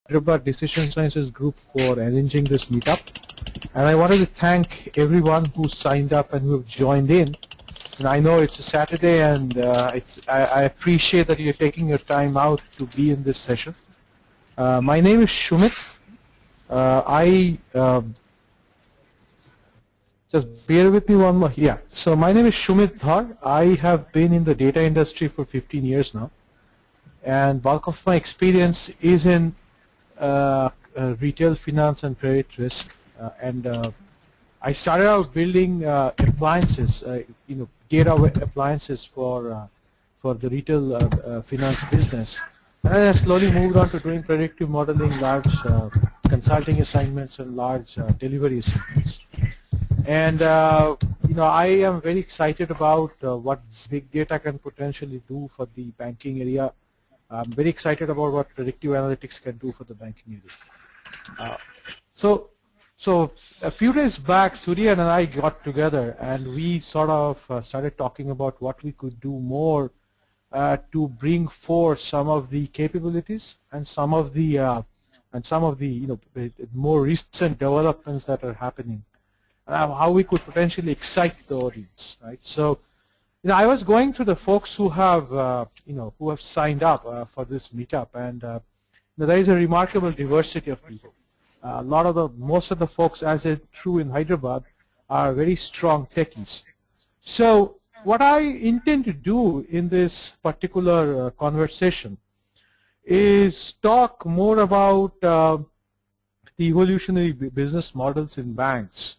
Hyderabad Decision Sciences Group for arranging this meetup. And I wanted to thank everyone who signed up and who have joined in. And I know it's a Saturday, and I appreciate that you're taking your time out to be in this session. My name is Shumit. Just bear with me one more. Yeah. So my name is Shumit Dhar. I have been in the data industry for 15 years now, and bulk of my experience is in retail finance and credit risk. I started out building appliances, data appliances for the retail finance business. And I slowly moved on to doing predictive modeling, large consulting assignments, and large delivery assignments. And I am very excited about what big data can potentially do for the banking area. I'm very excited about what predictive analytics can do for the banking area. So a few days back, Surya and I got together, and we sort of started talking about what we could do more to bring forth some of the capabilities and some of the more recent developments that are happening. How we could potentially excite the audience, right? So, I was going through the folks who have, who have signed up for this meetup, and there is a remarkable diversity of people. Most of the folks, as is true in Hyderabad, are very strong techies. So, what I intend to do in this particular conversation is talk more about the evolutionary business models in banks.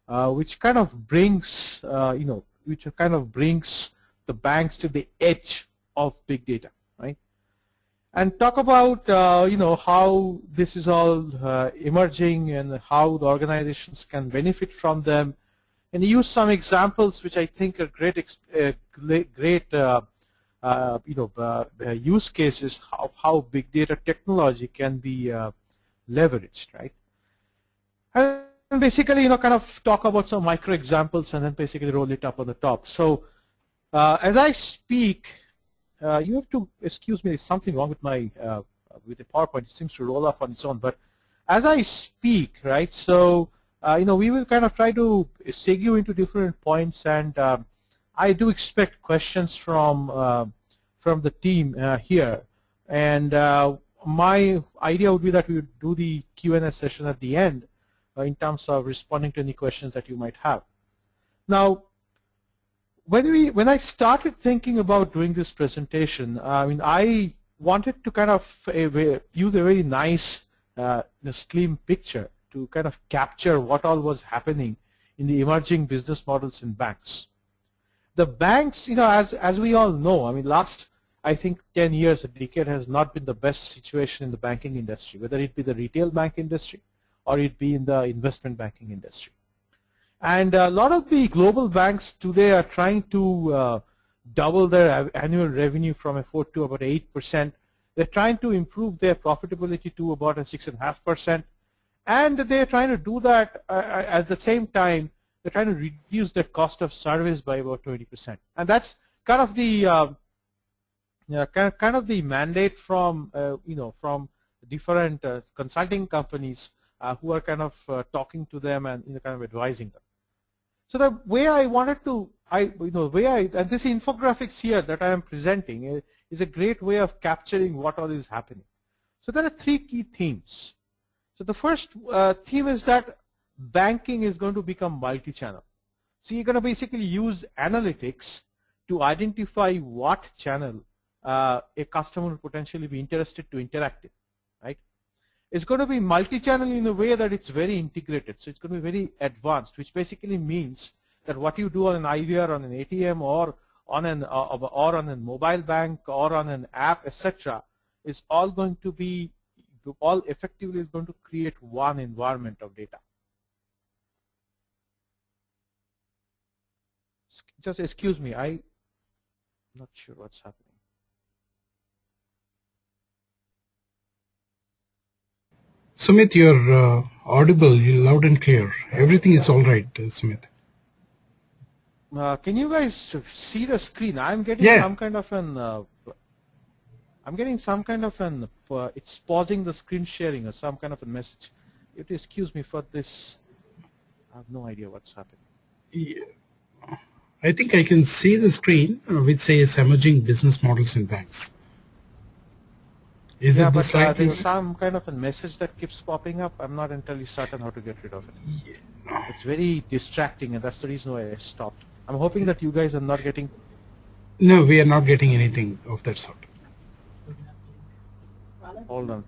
Which kind of brings, the banks to the edge of big data, right? And talk about, how this is all emerging and how the organizations can benefit from them, and use some examples which I think are great use cases of how big data technology can be leveraged, right? And basically, kind of talk about some micro examples and then basically roll it up on the top. So as I speak, you have to excuse me, there's something wrong with my with the PowerPoint. It seems to roll off on its own. But as I speak, right, so we will kind of try to segue into different points, and I do expect questions from the team here. And my idea would be that we would do the Q&A session at the end, in terms of responding to any questions that you might have. Now, when I started thinking about doing this presentation, I wanted to kind of use a very nice, slim picture to kind of capture what all was happening in the emerging business models in banks. The banks, as we all know, last, I think, 10 years, a decade has not been the best situation in the banking industry, whether it be the retail bank industry or it be in the investment banking industry. And a lot of the global banks today are trying to double their annual revenue from 4 to about 8%. They're trying to improve their profitability to about 6.5%. And they're trying to do that at the same time, they're trying to reduce their cost of service by about 20%. And that's kind of the kind of the mandate from from different consulting companies who are kind of talking to them and kind of advising them. So the way I wanted to, and this infographics here that I am presenting is a great way of capturing what all is happening. So there are 3 key themes. So the first theme is that banking is going to become multi-channel. So you're going to basically use analytics to identify what channel a customer will potentially be interested to interact with, right? It's going to be multi-channel in a way that it's very integrated. So it's going to be very advanced, which basically means that what you do on an IVR, on an ATM, or on a mobile bank, or on an app, etc., is all going to be, all effectively is going to create one environment of data. Just excuse me, I'm not sure what's happening. Sumit, you're audible, you're loud and clear. Everything is all right, Sumit. Can you guys see the screen? I'm getting some kind of an it's pausing the screen sharing or some kind of a message. You have to excuse me for this. I have no idea what's happening. Yeah. I think I can see the screen which says emerging business models in banks. Is Yeah, it the but slide? there's some kind of a message that keeps popping up. I'm not entirely certain how to get rid of it. Yeah. It's very distracting, and that's the reason why I stopped. I'm hoping that you guys are not getting... No, we are not getting anything of that sort. Hold on.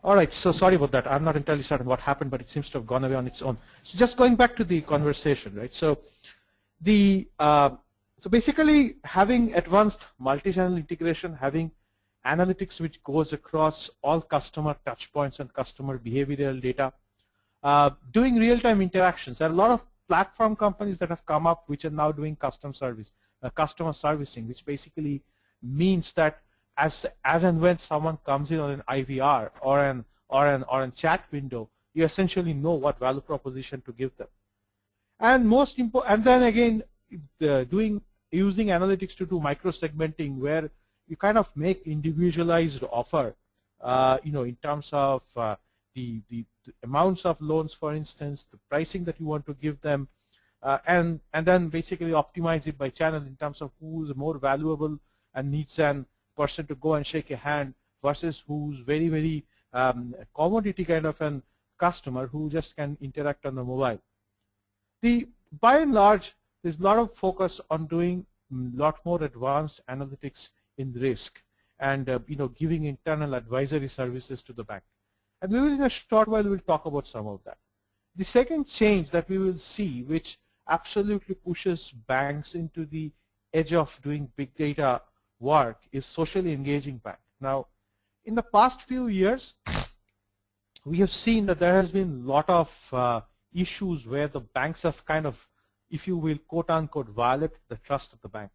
All right, so sorry about that. I'm not entirely certain what happened, but it seems to have gone away on its own. So just going back to the conversation, right? So so basically having advanced multi-channel integration, having analytics which goes across all customer touch points and customer behavioral data, doing real-time interactions. There are a lot of platform companies that have come up which are now doing customer servicing, which basically means that as and when someone comes in on an IVR or an chat window, you essentially know what value proposition to give them. And most important, and then again, using analytics to do micro-segmenting, where you kind of make individualized offer, in terms of the amounts of loans, for instance, the pricing that you want to give them, and then basically optimize it by channel in terms of who's more valuable and needs an person to go and shake a hand versus who's very, very commodity kind of an customer who just can interact on the mobile. By and large, there's a lot of focus on doing a lot more advanced analytics in risk and giving internal advisory services to the bank. And we will in a short while we'll talk about some of that. The second change that we will see, which absolutely pushes banks into the edge of doing big data work, is socially engaging bank. Now, in the past few years, we have seen that there has been a lot of issues where the banks have kind of, if you will, quote-unquote, violate the trust of the bank,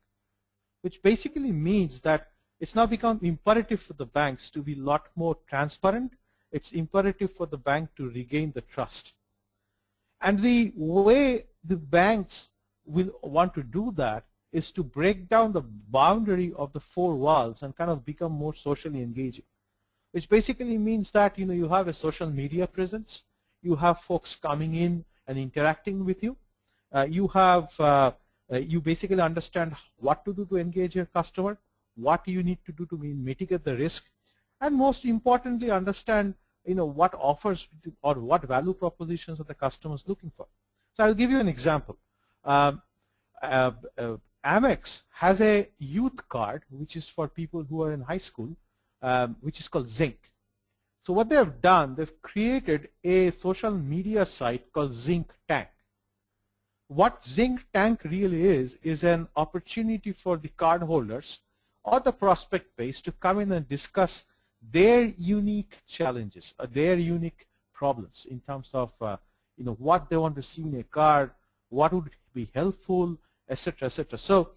which basically means that it's now become imperative for the banks to be a lot more transparent. It's imperative for the bank to regain the trust. And the way the banks will want to do that is to break down the boundary of the four walls and kind of become more socially engaging, which basically means that you have a social media presence, you have folks coming in and interacting with you, you basically understand what to do to engage your customer, what you need to do to mitigate the risk, and most importantly understand what offers or what value propositions are the customers looking for. So I'll give you an example. Amex has a youth card which is for people who are in high school, which is called Zinc. So what they have done, they've created a social media site called Zinc Tank. What Zinc Tank really is an opportunity for the cardholders or the prospect base to come in and discuss their unique challenges or their unique problems in terms of what they want to see in a card, what would be helpful, etc., etc. So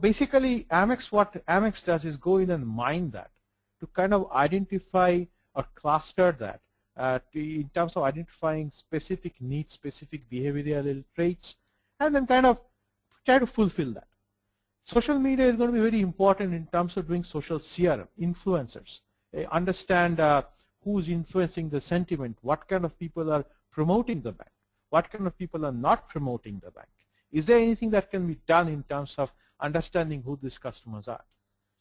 basically, what Amex does is go in and mine that to kind of identify or cluster that in terms of identifying specific needs, specific behavioral traits, and then kind of try to fulfill that. Social media is going to be very important in terms of doing social CRM, influencers. Understand who's influencing the sentiment, what kind of people are promoting the bank, what kind of people are not promoting the bank. Is there anything that can be done in terms of understanding who these customers are?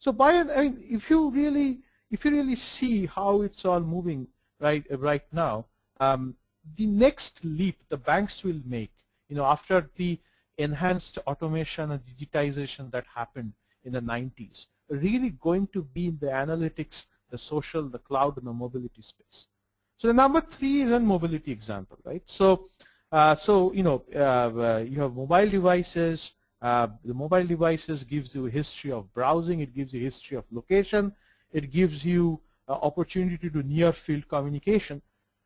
So if you really see how it's all moving right now, the next leap the banks will make, after the enhanced automation and digitization that happened in the 90s, really going to be in the analytics, the social, the cloud, and the mobility space. So the number 3 is a mobility example, right? So you have mobile devices. The mobile devices gives you a history of browsing. It gives you a history of location. It gives you opportunity to do near field communication.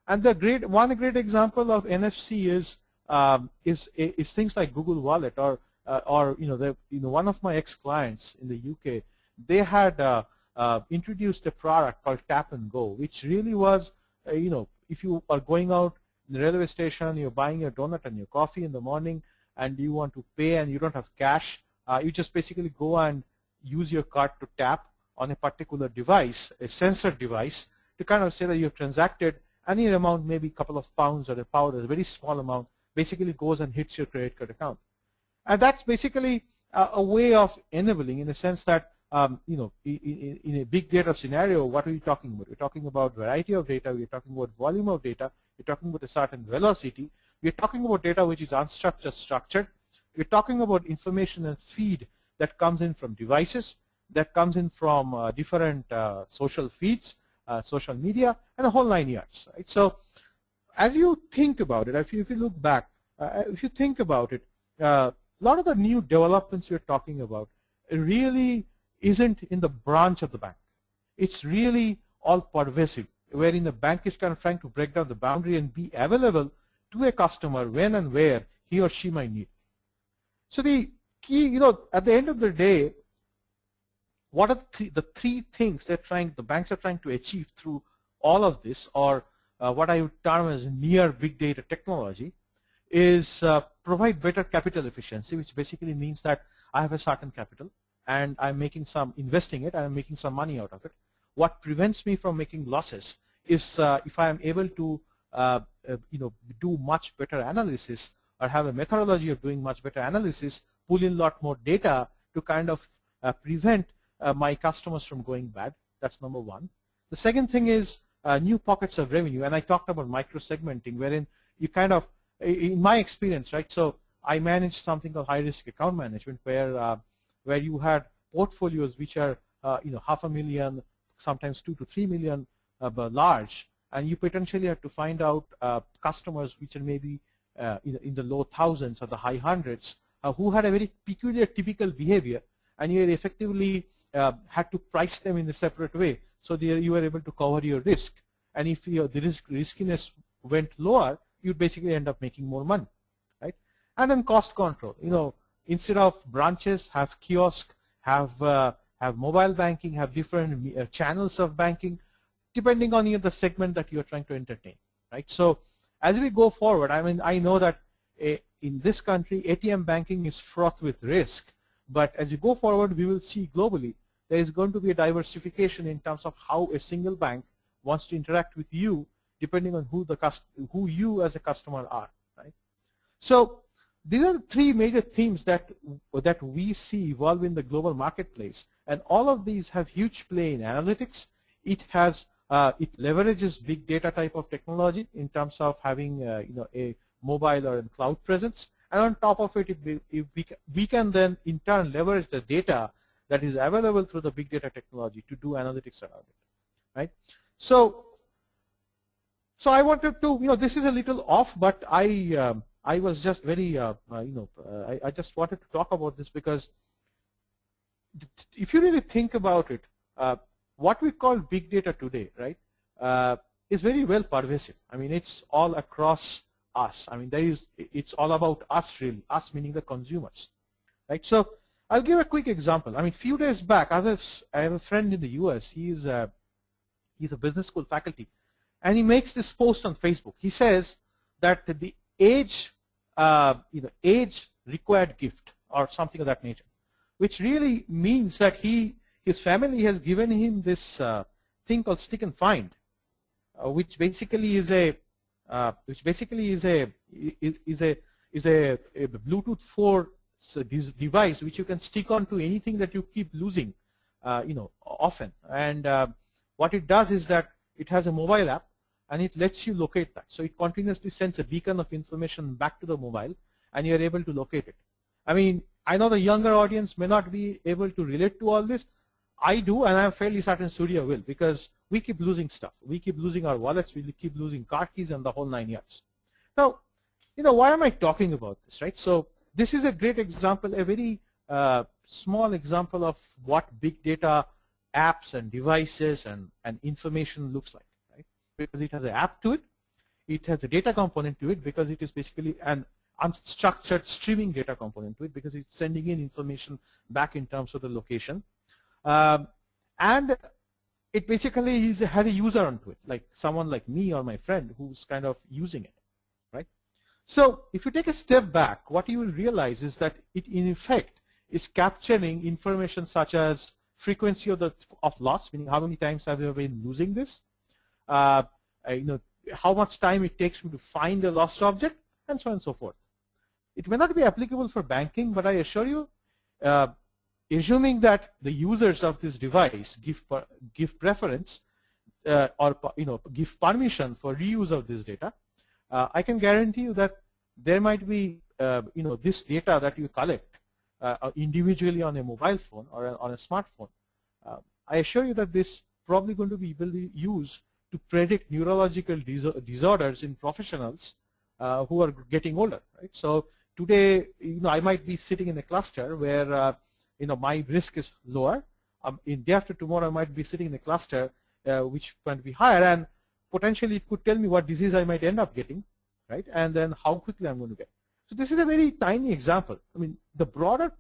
And one great example of NFC is things like Google Wallet or one of my ex-clients in the UK, they had introduced a product called Tap and Go, which really was if you are going out in the railway station, you're buying your donut and your coffee in the morning, and you want to pay and you don't have cash, you just basically go and use your card to tap on a particular device, a sensor device, to kind of say that you've transacted any amount, maybe a couple of pounds or a pound, or a very small amount, basically goes and hits your credit card account. And that's basically a way of enabling, in a sense that, you know, in a big data scenario, what are you talking about? We're talking about variety of data, we're talking about volume of data, we're talking about a certain velocity, we're talking about data which is unstructured, structured, we're talking about information and feed that comes in from devices, that comes in from different social feeds, social media, and the whole 9 yards, right? So as you think about it, if you look back, if you think about it, a lot of the new developments we're talking about really isn't in the branch of the bank. It's really all pervasive, wherein the bank is kind of trying to break down the boundary and be available to a customer when and where he or she might need. So the key, you know, at the end of the day, what are the three things that the banks are trying to achieve through all of this, or what I would term as near big data technology, is provide better capital efficiency, which basically means that I have a certain capital and I'm making some, investing it, and I'm making some money out of it. What prevents me from making losses is if I am able to you know, do much better analysis, or have a methodology of doing much better analysis, pull in a lot more data to kind of prevent my customers from going bad. That's number one. The second thing is new pockets of revenue, and I talked about micro-segmenting, wherein you kind of, in my experience, right, so I managed something called high-risk account management, where you had portfolios which are you know, $500,000, sometimes 2 to 3 million large, and you potentially have to find out customers which are maybe in the low thousands or the high hundreds, who had a very peculiar typical behavior, and you effectively had to price them in a separate way, so you were able to cover your risk. And if the riskiness went lower, you'd basically end up making more money, right? And then cost control. You know, instead of branches, have kiosk, have mobile banking, have different channels of banking, depending on the segment that you're trying to entertain, right? So as we go forward, I mean, I know that in this country, ATM banking is fraught with risk, but as you go forward, we will see globally there is going to be a diversification in terms of how a single bank wants to interact with you, depending on who you as a customer are, right? So these are the three major themes that we see evolve in the global marketplace, and all of these have huge play in analytics. It leverages big data type of technology in terms of having you know, a mobile or a cloud presence, and on top of it, we can then in turn leverage the data that is available through the big data technology to do analytics around it, right? So I wanted to, you know, this is a little off, but I was just very you know, I just wanted to talk about this because if you really think about it, what we call big data today, right, is very well pervasive. I mean, it's all across us. I mean, it's all about us, really, us meaning the consumers, right? So I'll give a quick example. I mean, a few days back, I have a friend in the US. He's a business school faculty, and he makes this post on Facebook. He says that the age required gift, or something of that nature, which really means that his family has given him this thing called Stick and Find, which basically is a Bluetooth 4 device which you can stick on to anything that you keep losing, you know, often. And what it does is that it has a mobile app, and it lets you locate that. So it continuously sends a beacon of information back to the mobile, and you're able to locate it. I mean, I know the younger audience may not be able to relate to all this. I do, and I'm fairly certain Surya will, because we keep losing stuff. We keep losing our wallets, we keep losing car keys, and the whole 9 yards. Now, you know, why am I talking about this, right? So this is a great example, a very small example of what big data apps and devices and information looks like, right? Because it has an app to it, it has a data component to it, because it is basically an unstructured streaming data component to it, because it's sending in information back in terms of the location. And it basically has a user onto it, like someone like me or my friend who's kind of using it, right? So if you take a step back, what you will realize is that it in effect is capturing information such as frequency of loss, meaning how many times have you been losing this, how much time it takes me to find a lost object, and so on and so forth. It may not be applicable for banking, but I assure you, assuming that the users of this device give preference or give permission for reuse of this data, I can guarantee you that there might be this data that you collect individually on a mobile phone or on a smartphone. I assure you that this probably going to be used to predict neurological disorders in professionals who are getting older, right? So today, I might be sitting in a cluster where my risk is lower. In day after tomorrow, I might be sitting in a cluster which might be higher, and potentially it could tell me what disease I might end up getting, right? And then how quickly I'm going to get. So this is a very tiny example. I mean, the broader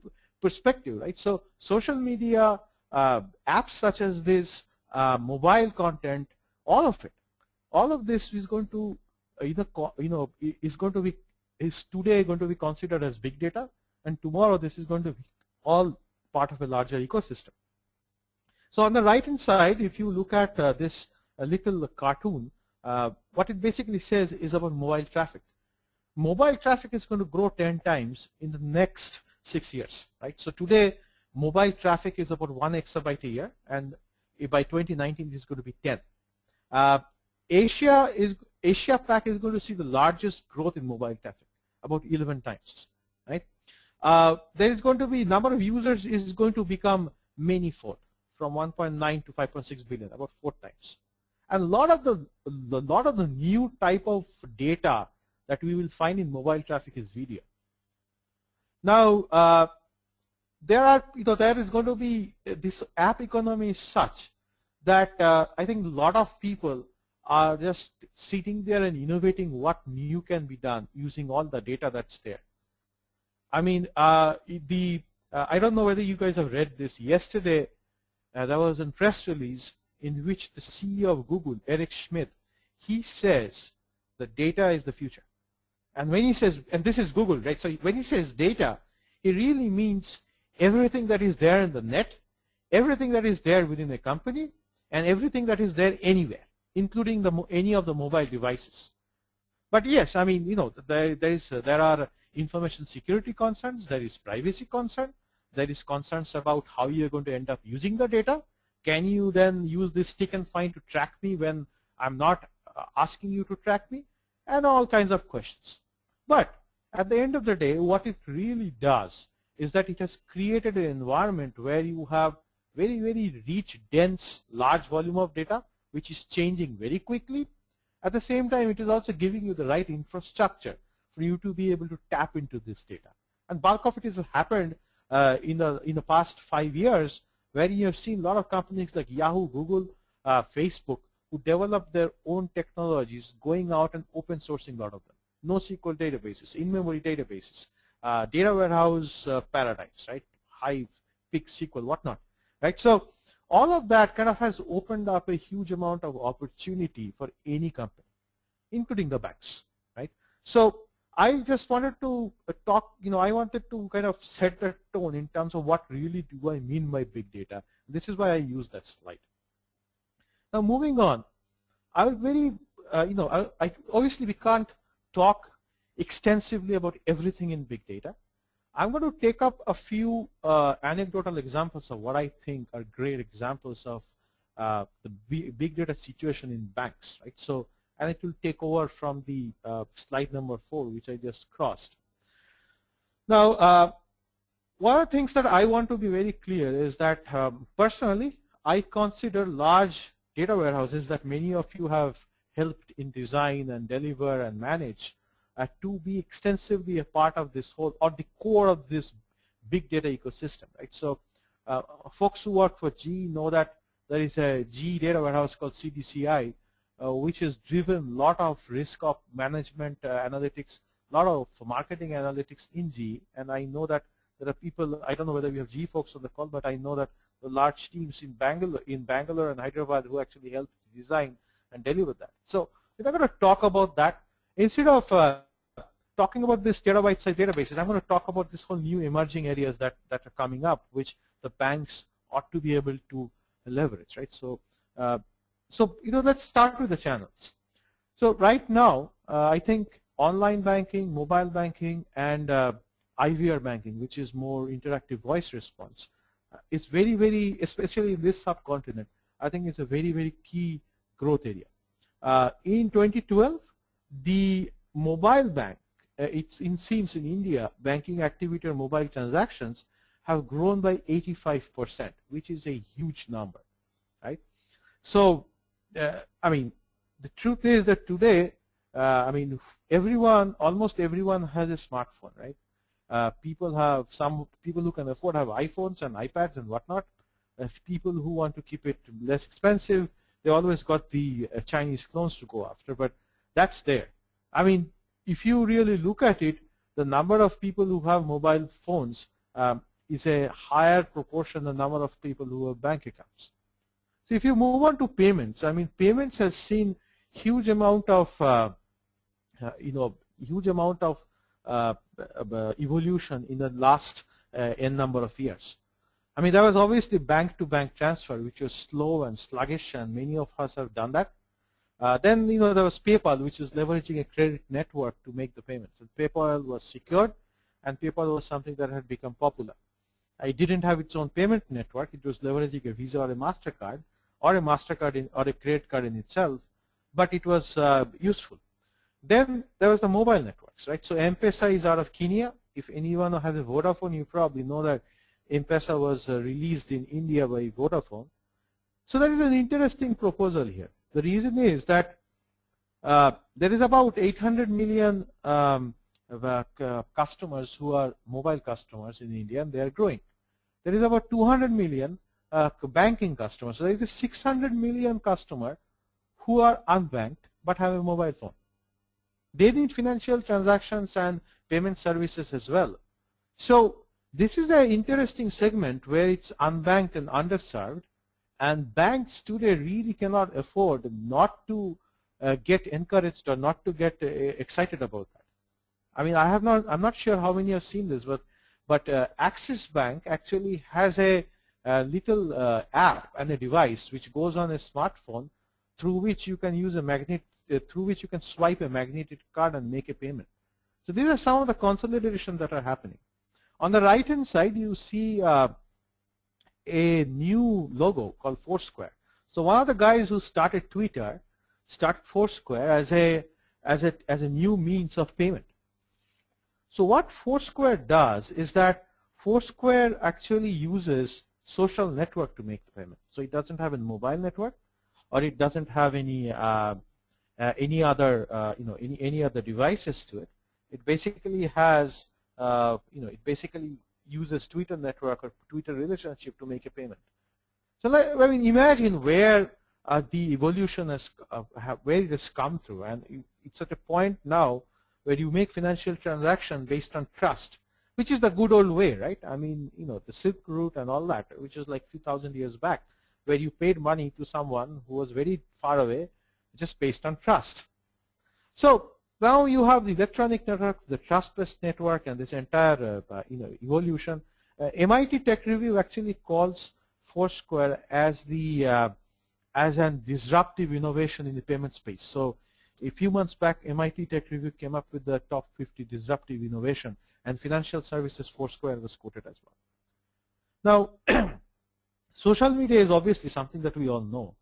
perspective, right? So social media, apps such as this, mobile content, all of this is going to, is today going to be considered as big data, and tomorrow this is going to be all part of a larger ecosystem. So on the right hand side, if you look at this little cartoon, what it basically says is about mobile traffic. Mobile traffic is going to grow 10 times in the next 6 years, right? So today, mobile traffic is about 1 exabyte a year, and by 2019, it's going to be 10. Asia Pac is going to see the largest growth in mobile traffic, about 11 times, right? There is going to be number of users is going to become many-fold, from 1.9 to 5.6 billion, about 4 times. And a lot of the new type of data that we will find in mobile traffic is video. Now, there is going to be this app economy is such that I think a lot of people are just sitting there and innovating what new can be done using all the data that's there. I mean, I don't know whether you guys have read this. Yesterday, there was a press release in which the CEO of Google, Eric Schmidt, he says the data is the future. And when he says, and this is Google, right? So when he says data, he really means everything that is there in the net, everything that is there within a company, and everything that is there anywhere, including any of the mobile devices. But yes, I mean, there are information security concerns, there is privacy concern, there is concerns about how you're going to end up using the data. Can you then use this stick and find to track me when I'm not asking you to track me? And all kinds of questions. But at the end of the day, what it really does is that it has created an environment where you have very, very rich, dense, large volume of data, which is changing very quickly. At the same time, it is also giving you the right infrastructure for you to be able to tap into this data. And bulk of it has happened in the past 5 years, where you have seen a lot of companies like Yahoo, Google, Facebook, who develop their own technologies, going out and open sourcing a lot of them. NoSQL databases, in-memory databases, data warehouse paradigms, right? Hive, PickSQL, whatnot, right? So all of that kind of has opened up a huge amount of opportunity for any company, including the banks, right? So I just wanted to talk, I wanted to kind of set the tone in terms of what really do I mean by big data. This is why I use that slide. Now moving on, I was very, obviously we can't talk extensively about everything in big data. I'm going to take up a few anecdotal examples of what I think are great examples of the big data situation in banks, right? So, and it will take over from the slide number 4, which I just crossed. Now, one of the things that I want to be very clear is that personally, I consider large data warehouses that many of you have helped in design and deliver and manage to be extensively a part of this whole, or the core of this big data ecosystem, right? So folks who work for GE know that there is a GE data warehouse called CDCI, which has driven a lot of risk of management analytics, a lot of marketing analytics in GE, and I know that there are people, I don't know whether we have GE folks on the call, but I know that the large teams in Bangalore and Hyderabad who actually helped design and deliver that. So we're not going to talk about that. Instead of talking about this terabyte size databases, I'm going to talk about this whole new emerging areas that are coming up, which the banks ought to be able to leverage, right? So, let's start with the channels. So right now, I think online banking, mobile banking, and IVR banking, which is more interactive voice response, is very, very, especially in this subcontinent, I think it's a very, very key growth area. In 2012, the mobile bank, it seems in India, banking activity or mobile transactions have grown by 85%, which is a huge number, right? So, I mean, the truth is that today, I mean, almost everyone has a smartphone, right? Some people who can afford have iPhones and iPads and whatnot. People who want to keep it less expensive, they always got the Chinese clones to go after, but that's there. I mean, if you really look at it, the number of people who have mobile phones is a higher proportion than the number of people who have bank accounts. So if you move on to payments, I mean, payments has seen huge amount of, evolution in the last n number of years. I mean, there was obviously bank-to-bank transfer, which was slow and sluggish, and many of us have done that. Then, there was PayPal, which is leveraging a credit network to make the payments. And PayPal was secured, and PayPal was something that had become popular. It didn't have its own payment network. It was leveraging a Visa or a MasterCard, or a MasterCard or a credit card in itself, but it was useful. Then there was the mobile networks, right? So M-Pesa is out of Kenya. If anyone has a Vodafone, you probably know that M-Pesa was released in India by Vodafone. So there is an interesting proposal here. The reason is that there is about 800 million customers who are mobile customers in India, and they are growing. There is about 200 million banking customers. So there is a 600 million customer who are unbanked but have a mobile phone. They need financial transactions and payment services as well. So this is an interesting segment where it's unbanked and underserved, and banks today really cannot afford not to get encouraged or not to get excited about that. I mean, I'm not sure how many have seen this, but Axis Bank actually has a little app and a device which goes on a smartphone through which you can use a through which you can swipe a magnetic card and make a payment. So these are some of the consolidations that are happening. On the right-hand side, you see a new logo called Foursquare. So one of the guys who started Twitter started Foursquare as a new means of payment. So what Foursquare does is that Foursquare actually uses social network to make the payment. So it doesn't have a mobile network, or it doesn't have any other any other devices to it. It basically has it basically uses Twitter network or Twitter relationship to make a payment. So I mean, imagine where the evolution has where it has come through, and it's at a point now where you make financial transaction based on trust, which is the good old way, right? I mean, the Silk Route and all that, which is like 2,000 years back, where you paid money to someone who was very far away just based on trust. So now you have the electronic network, the trust-based network, and this entire evolution. MIT Tech Review actually calls Foursquare as an disruptive innovation in the payment space. So a few months back, MIT Tech Review came up with the top 50 disruptive innovation, and financial services Foursquare was quoted as well. Now, social media is obviously something that we all know,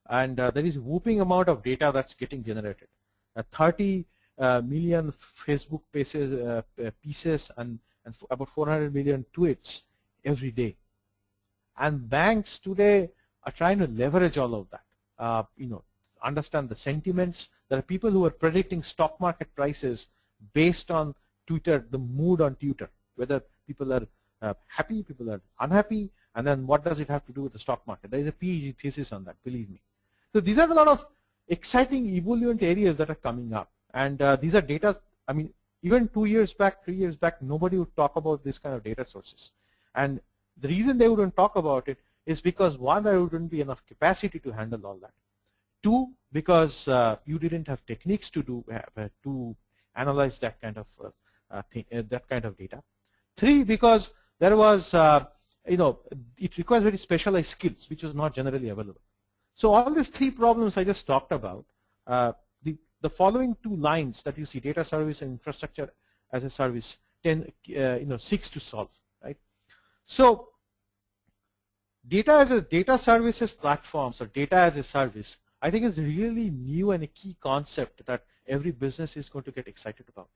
and there is a whooping amount of data that's getting generated. 30 million Facebook pieces and about 400 million tweets every day. And banks today are trying to leverage all of that. Understand the sentiments. There are people who are predicting stock market prices based on Twitter, the mood on Twitter, whether people are happy, people are unhappy, and then what does it have to do with the stock market? There is a PhD thesis on that, believe me. So these are a lot of exciting ebullient areas that are coming up, and these are data. I mean, even 2 years back, 3 years back, nobody would talk about this kind of data sources, and the reason they wouldn't talk about it is because, one, there wouldn't be enough capacity to handle all that. Two, because you didn't have techniques to analyze that kind of that kind of data. 3, because there was it requires very specialized skills which was not generally available. So all these 3 problems I just talked about, the following 2 lines that you see, data service and infrastructure as a service, seeks to solve, right? So data services platforms or data as a service, I think is really new and a key concept that every business is going to get excited about.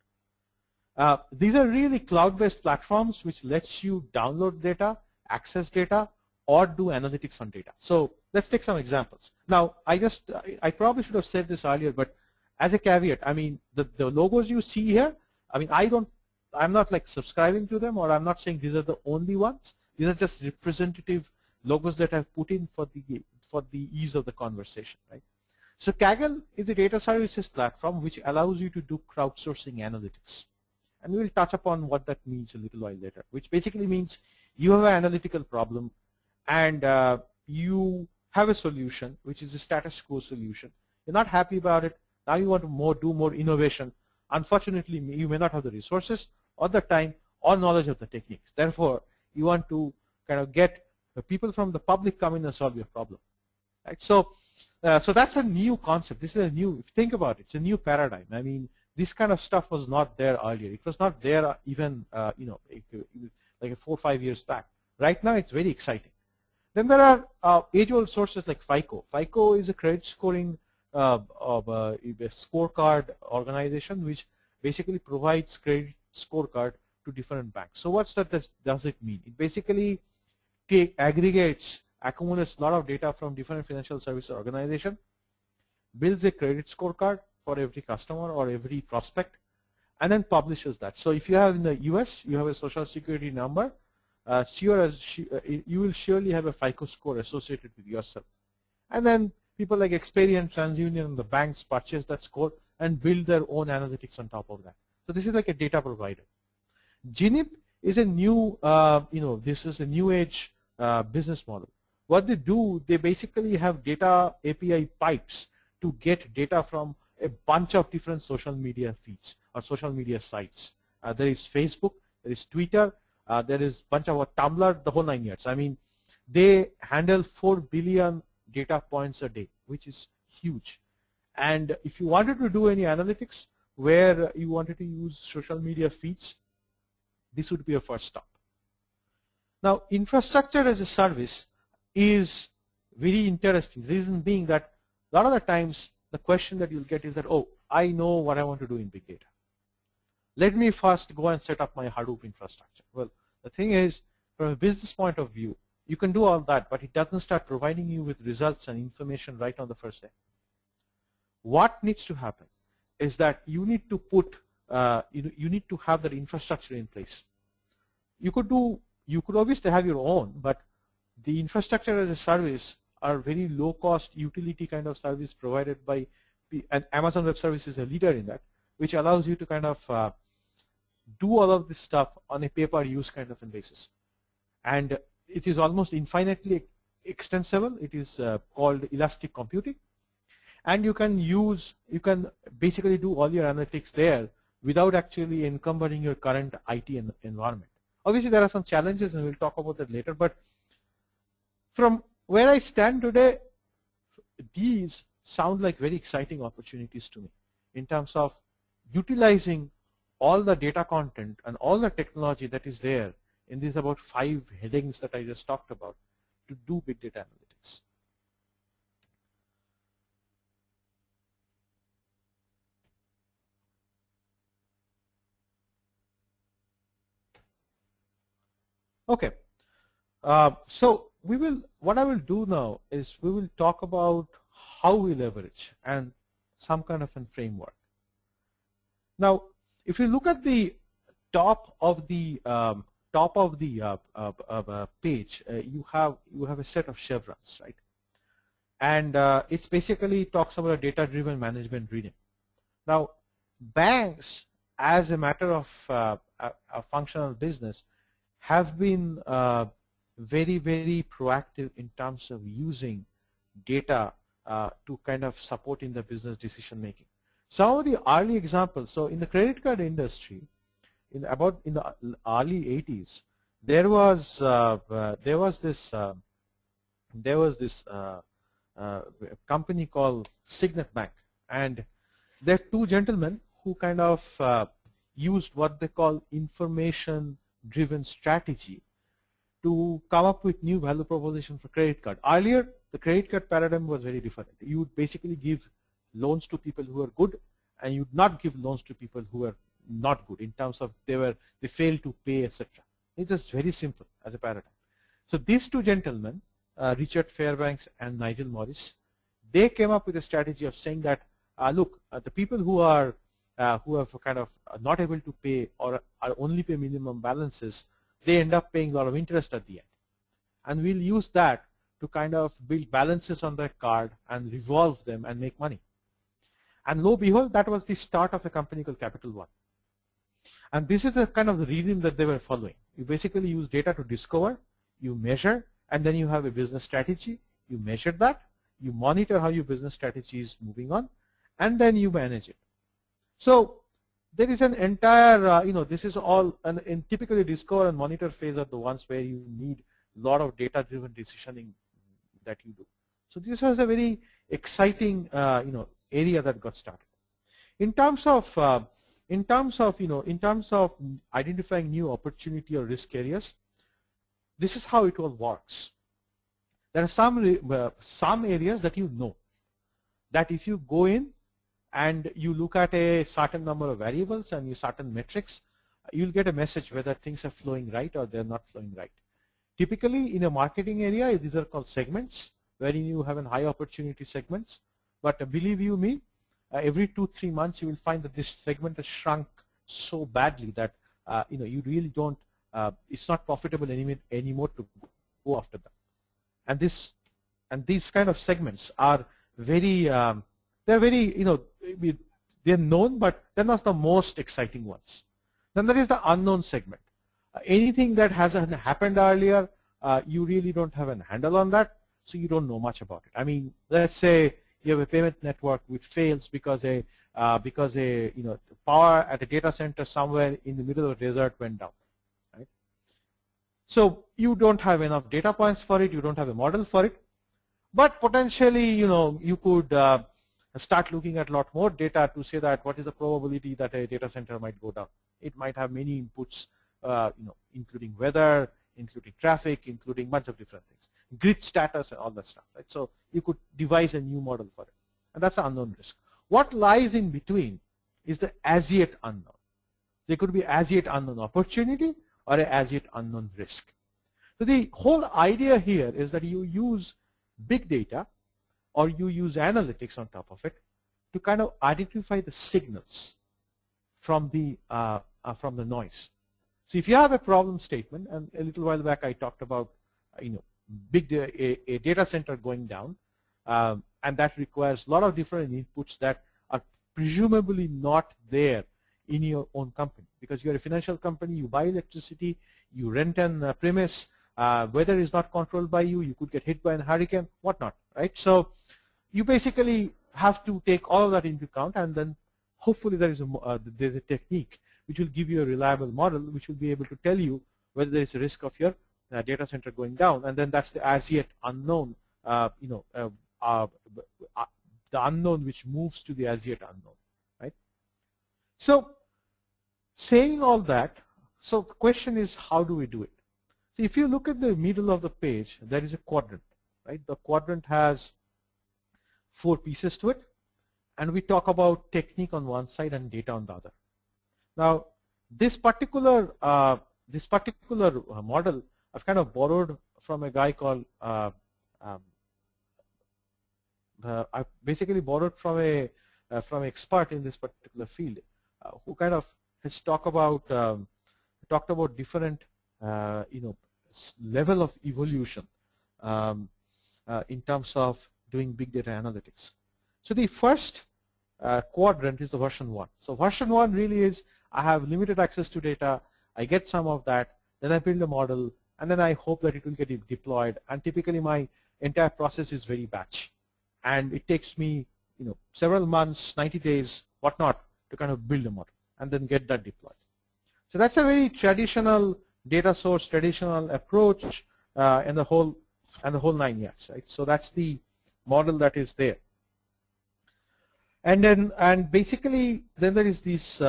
These are really cloud-based platforms which lets you download data, access data, or do analytics on data. So let's take some examples. Now, I probably should have said this earlier, but as a caveat, I mean, the logos you see here, I mean, I'm not like subscribing to them, or I'm not saying these are the only ones. These are just representative logos that I've put in for the ease of the conversation, right? So Kaggle is a data services platform which allows you to do crowdsourcing analytics. And we will touch upon what that means a little while later, which basically means you have an analytical problem and you have a solution, which is a status quo solution. You're not happy about it. Now you want to do more innovation. Unfortunately, you may not have the resources or the time or knowledge of the techniques. Therefore, you want to kind of get the people from the public come in and solve your problem, right? So that's a new concept. This is a new, if you think about it, it's a new paradigm. I mean, this kind of stuff was not there earlier. It was not there even, like 4 or 5 years back. Right now, it's very exciting. Then there are age-old sources like FICO. FICO is a credit scoring a scorecard organization which basically provides credit scorecard to different banks. So what does it mean? It basically aggregates, accumulates a lot of data from different financial service organizations, builds a credit scorecard for every customer or every prospect, and then publishes that. So if you have in the US, you have a social security number, you will surely have a FICO score associated with yourself. And then people like Experian, TransUnion, and the banks purchase that score and build their own analytics on top of that. So this is like a data provider. Ginip is a new, this is a new age business model. What they do, they basically have data API pipes to get data from a bunch of different social media feeds or social media sites. There is Facebook, there is Twitter, there is a bunch of Tumblr, the whole 9 yards. I mean, they handle 4 billion data points a day, which is huge. And if you wanted to do any analytics where you wanted to use social media feeds, this would be a first stop. Now, infrastructure as a service is very interesting. The reason being that a lot of the times the question that you'll get is that, oh, I know what I want to do in big data. Let me first go and set up my Hadoop infrastructure. Well, the thing is, from a business point of view, you can do all that, but it doesn't start providing you with results and information right on the first day. What needs to happen is that you need to put, you need to have that infrastructure in place. You could obviously have your own, but the infrastructure as a service are very low cost utility kind of service provided by, and Amazon Web Services is a leader in that, which allows you to kind of do all of this stuff on a pay-per-use kind of a basis. And it is almost infinitely extensible. It is called elastic computing. And you can basically do all your analytics there without actually encumbering your current IT environment. Obviously, there are some challenges, and we'll talk about that later. But from where I stand today, these sound like very exciting opportunities to me in terms of utilizing all the data content and all the technology that is there in these about 5 headings that I just talked about to do big data analytics. Okay, so what I will do now is we will talk about how we leverage and some kind of a framework. Now, if you look at the top of the page, you have a set of chevrons, right? And it's basically talks about a data-driven management reading. Now, banks, as a matter of a functional business, have been very, very proactive in terms of using data to kind of support in the business decision making. Some of the early examples, so in the credit card industry, in the early 80s, there was this company called Signet Bank, and there are two gentlemen who kind of used what they call information-driven strategy to come up with new value proposition for credit card. Earlier, the credit card paradigm was very different. You would basically give loans to people who are good, and you would not give loans to people who are not good in terms of they failed to pay, etc. It was very simple as a paradigm. So these two gentlemen, Richard Fairbanks and Nigel Morris, they came up with a strategy of saying that, look, the people who are kind of not able to pay or are only pay minimum balances, they end up paying a lot of interest at the end, and we'll use that to kind of build balances on their card and revolve them and make money. And lo and behold, that was the start of a company called Capital One. And this is the kind of the rhythm that they were following. You basically use data to discover, you measure, and then you have a business strategy. You measure that, you monitor how your business strategy is moving on, and then you manage it. So there is an entire, this is all, and typically discover and monitor phase are the ones where you need a lot of data-driven decisioning that you do. So this was a very exciting, area that got started. In terms of identifying new opportunity or risk areas, this is how it all works. There are some areas that you know that if you go in and you look at a certain number of variables and certain metrics, you'll get a message whether things are flowing right or they're not flowing right. Typically, in a marketing area, these are called segments, wherein you have a high opportunity segments. But believe you me, every 2-3 months you will find that this segment has shrunk so badly that you really don't. It's not profitable anymore to go after them. And these kind of segments are very. They're very they're known, but they're not the most exciting ones. Then there is the unknown segment. Anything that hasn't happened earlier, you really don't have a handle on that, so you don't know much about it. I mean, let's say you have a payment network which fails because a power at a data center somewhere in the middle of the desert went down, right? So you don't have enough data points for it, you don't have a model for it, but potentially you could start looking at a lot more data to say that what is the probability that a data center might go down. It might have many inputs, including weather, including traffic, including bunch of different things, grid status and all that stuff, right? So you could devise a new model for it, and that's the unknown risk. What lies in between is the as yet unknown. There could be as yet unknown opportunity or a as yet unknown risk. So the whole idea here is that you use big data or you use analytics on top of it to kind of identify the signals from the noise. So if you have a problem statement, and a little while back I talked about a data center going down, and that requires a lot of different inputs that are presumably not there in your own company, because you're a financial company, you buy electricity, you rent an premise, weather is not controlled by you, you could get hit by a hurricane, whatnot, right? So you basically have to take all of that into account, and then hopefully there's a technique which will give you a reliable model which will be able to tell you whether there is a risk of your data center going down, and then that's the as yet unknown, the unknown which moves to the as yet unknown, right? So saying all that, so the question is, how do we do it? So if you look at the middle of the page, there is a quadrant, right? The quadrant has 4 pieces to it, and we talk about technique on one side and data on the other. Now, this particular model I've kind of borrowed from a guy called I've basically borrowed from an expert in this particular field, who kind of has talked about different level of evolution in terms of doing big data analytics. So the first quadrant is the version 1. So version 1 really is, I have limited access to data, I get some of that, then I build a model, and then I hope that it will get deployed. And typically my entire process is very batch, and it takes me several months, 90 days, whatnot to kind of build a model and then get that deployed. So that's a very traditional data source, traditional approach in the whole 9 yards, right? So that's the model that is there. And basically then there is this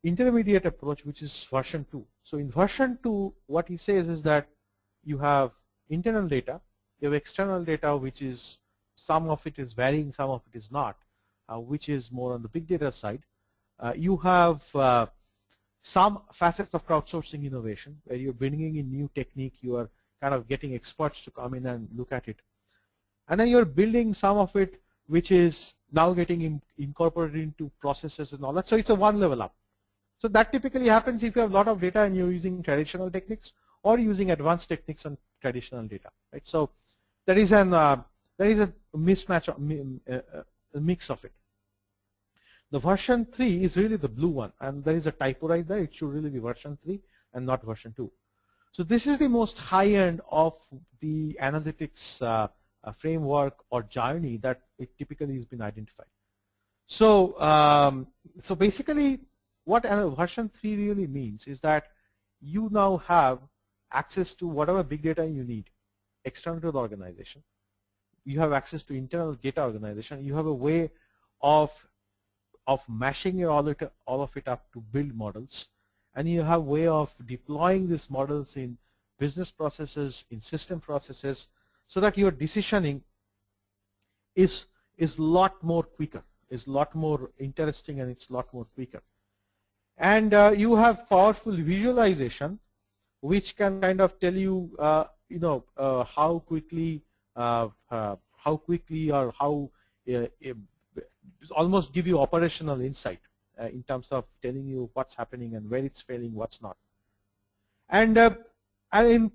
intermediate approach, which is version 2. So in version 2, what he says is that you have internal data, you have external data, which is some of it is varying, some of it is not, which is more on the big data side. You have some facets of crowdsourcing innovation, where you're bringing in new technique, you are kind of getting experts to come in and look at it. And then you're building some of it, which is now getting incorporated into processes and all that. So it's a one level up. So that typically happens if you have a lot of data and you're using traditional techniques or using advanced techniques on traditional data, right? So there is a mismatch, a mix of it. The version 3 is really the blue one, and there is a typo right there. It should really be version 3 and not version 2. So this is the most high end of the analytics framework or journey that it typically has been identified. So so basically what version 3 really means is that you now have access to whatever big data you need external to the organization. You have access to internal data organization. You have a way of mashing all of it up to build models, and you have a way of deploying these models in business processes, in system processes, so that your decisioning is a lot more quicker, is a lot more interesting, and it's a lot more quicker. And you have powerful visualization, which can kind of tell you, how quickly or how almost give you operational insight in terms of telling you what's happening and where it's failing, what's not. And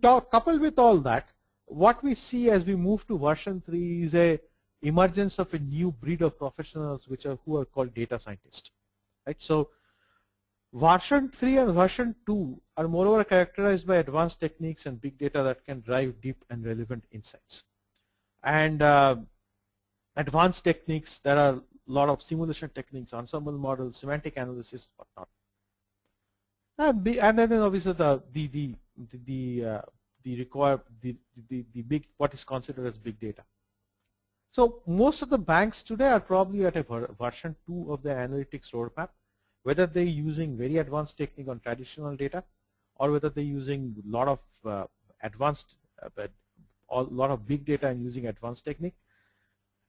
coupled with all that, what we see as we move to version 3 is a emergence of a new breed of professionals, who are called data scientists, right? So version 3 and version 2 are moreover characterized by advanced techniques and big data that can drive deep and relevant insights. And advanced techniques, there are a lot of simulation techniques, ensemble models, semantic analysis, whatnot. And then obviously the big, what is considered as big data. So most of the banks today are probably at a version 2 of the analytics roadmap, whether they're using very advanced technique on traditional data, or whether they're using a lot of lot of big data and using advanced technique.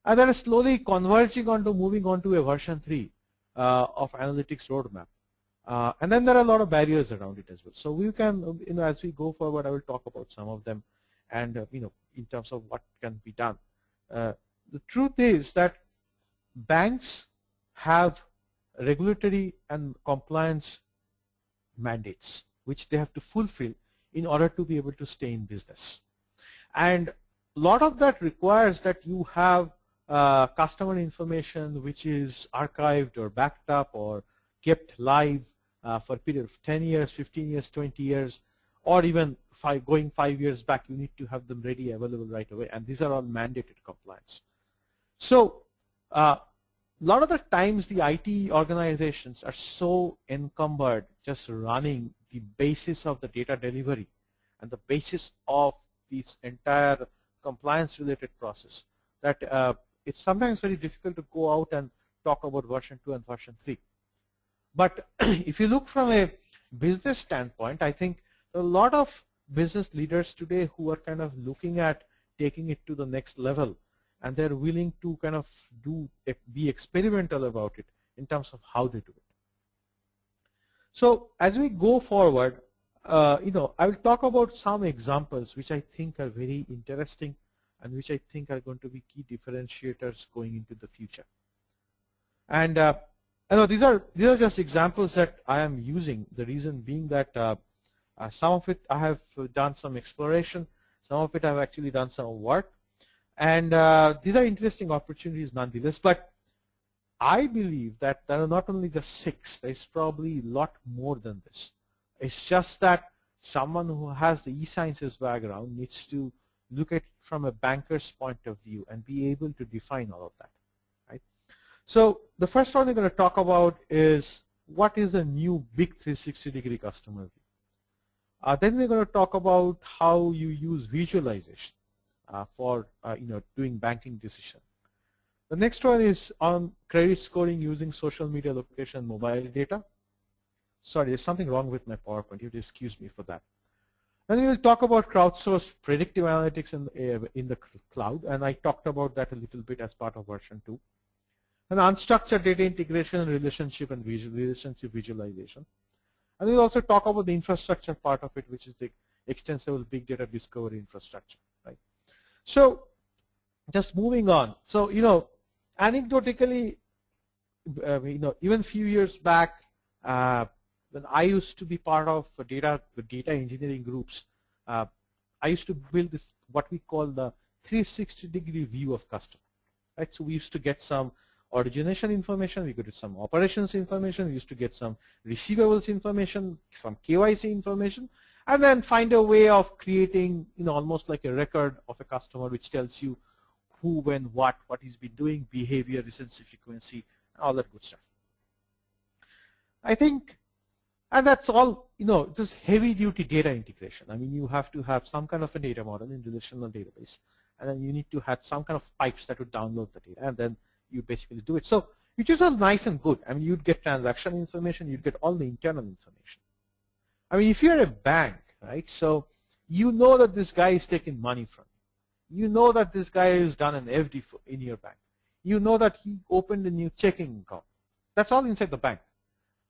And they're slowly converging moving on to a version 3 of analytics roadmap. And then there are a lot of barriers around it as well. So we can, as we go forward, I will talk about some of them, and in terms of what can be done. The truth is that banks have regulatory and compliance mandates, which they have to fulfill in order to be able to stay in business. And a lot of that requires that you have customer information which is archived or backed up or kept live for a period of 10 years, 15 years, 20 years, or even going 5 years back. You need to have them ready, available right away, and these are all mandated compliance. So a lot of the times the IT organizations are so encumbered just running the basis of the data delivery and the basis of this entire compliance related process that it's sometimes very difficult to go out and talk about version 2 and version 3. But if you look from a business standpoint, I think a lot of business leaders today who are kind of looking at taking it to the next level, and they're willing to kind of be experimental about it in terms of how they do it. So as we go forward, I will talk about some examples which I think are very interesting and which I think are going to be key differentiators going into the future. And I know these are just examples that I am using. The reason being that some of it I have done some exploration, some of it I've actually done some work, and these are interesting opportunities nonetheless. But I believe that there are not only the 6, there's probably a lot more than this. It's just that someone who has the e-sciences background needs to look at it from a banker's point of view and be able to define all of that, right? So the first one we're going to talk about is what is a new big 360-degree customer view. Then we're going to talk about how you use visualization for doing banking decision. The next one is on credit scoring using social media location mobile data. Sorry, there's something wrong with my PowerPoint. You have to excuse me for that. Then we will talk about crowdsourced predictive analytics in the cloud, and I talked about that a little bit as part of version 2. And unstructured data integration, relationship visualization. And we'll also talk about the infrastructure part of it, which is the extensible big data discovery infrastructure, right? So just moving on. So, anecdotally, even a few years back, when I used to be part of the data engineering groups, I used to build this, what we call the 360-degree view of customer, right? So we used to get some origination information, we got some operations information, we used to get some receivables information, some KYC information, and then find a way of creating, almost like a record of a customer which tells you who, when, what he's been doing, behavior, recency frequency, all that good stuff. I think, and that's all, just heavy-duty data integration. I mean, you have to have some kind of a data model in relational database, and then you need to have some kind of pipes that would download the data, and then you basically do it. So it just was nice and good. I mean, you'd get transaction information, you'd get all the internal information. I mean, if you're a bank, right, so you know that this guy is taking money from you. You know that this guy has done an FD in your bank. You know that he opened a new checking account. That's all inside the bank.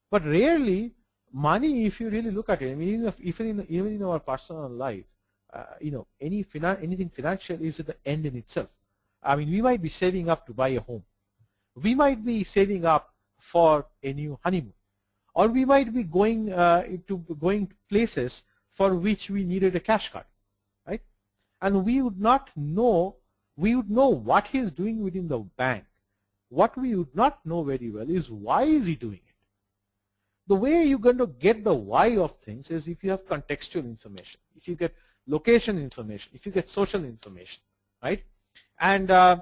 But rarely, money, if you really look at it, I mean, even in our personal life, anything financial is at the end in itself. I mean, we might be saving up to buy a home. We might be saving up for a new honeymoon, or we might be going to places for which we needed a cash card, right? And we would not know. We would know what he is doing within the bank. What we would not know very well is why is he doing it. The way you're going to get the why of things is if you have contextual information, if you get location information, if you get social information, right? And I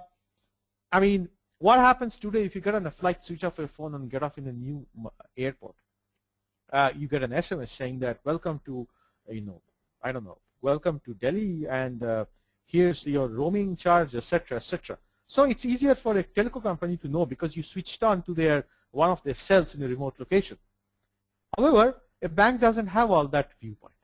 mean, what happens today if you get on a flight, switch off your phone and get off in a new airport? You get an SMS saying that welcome to, I don't know, welcome to Delhi, and here's your roaming charge, etc., etc. So it's easier for a telco company to know because you switched on to one of their cells in a remote location. However, a bank doesn't have all that viewpoint.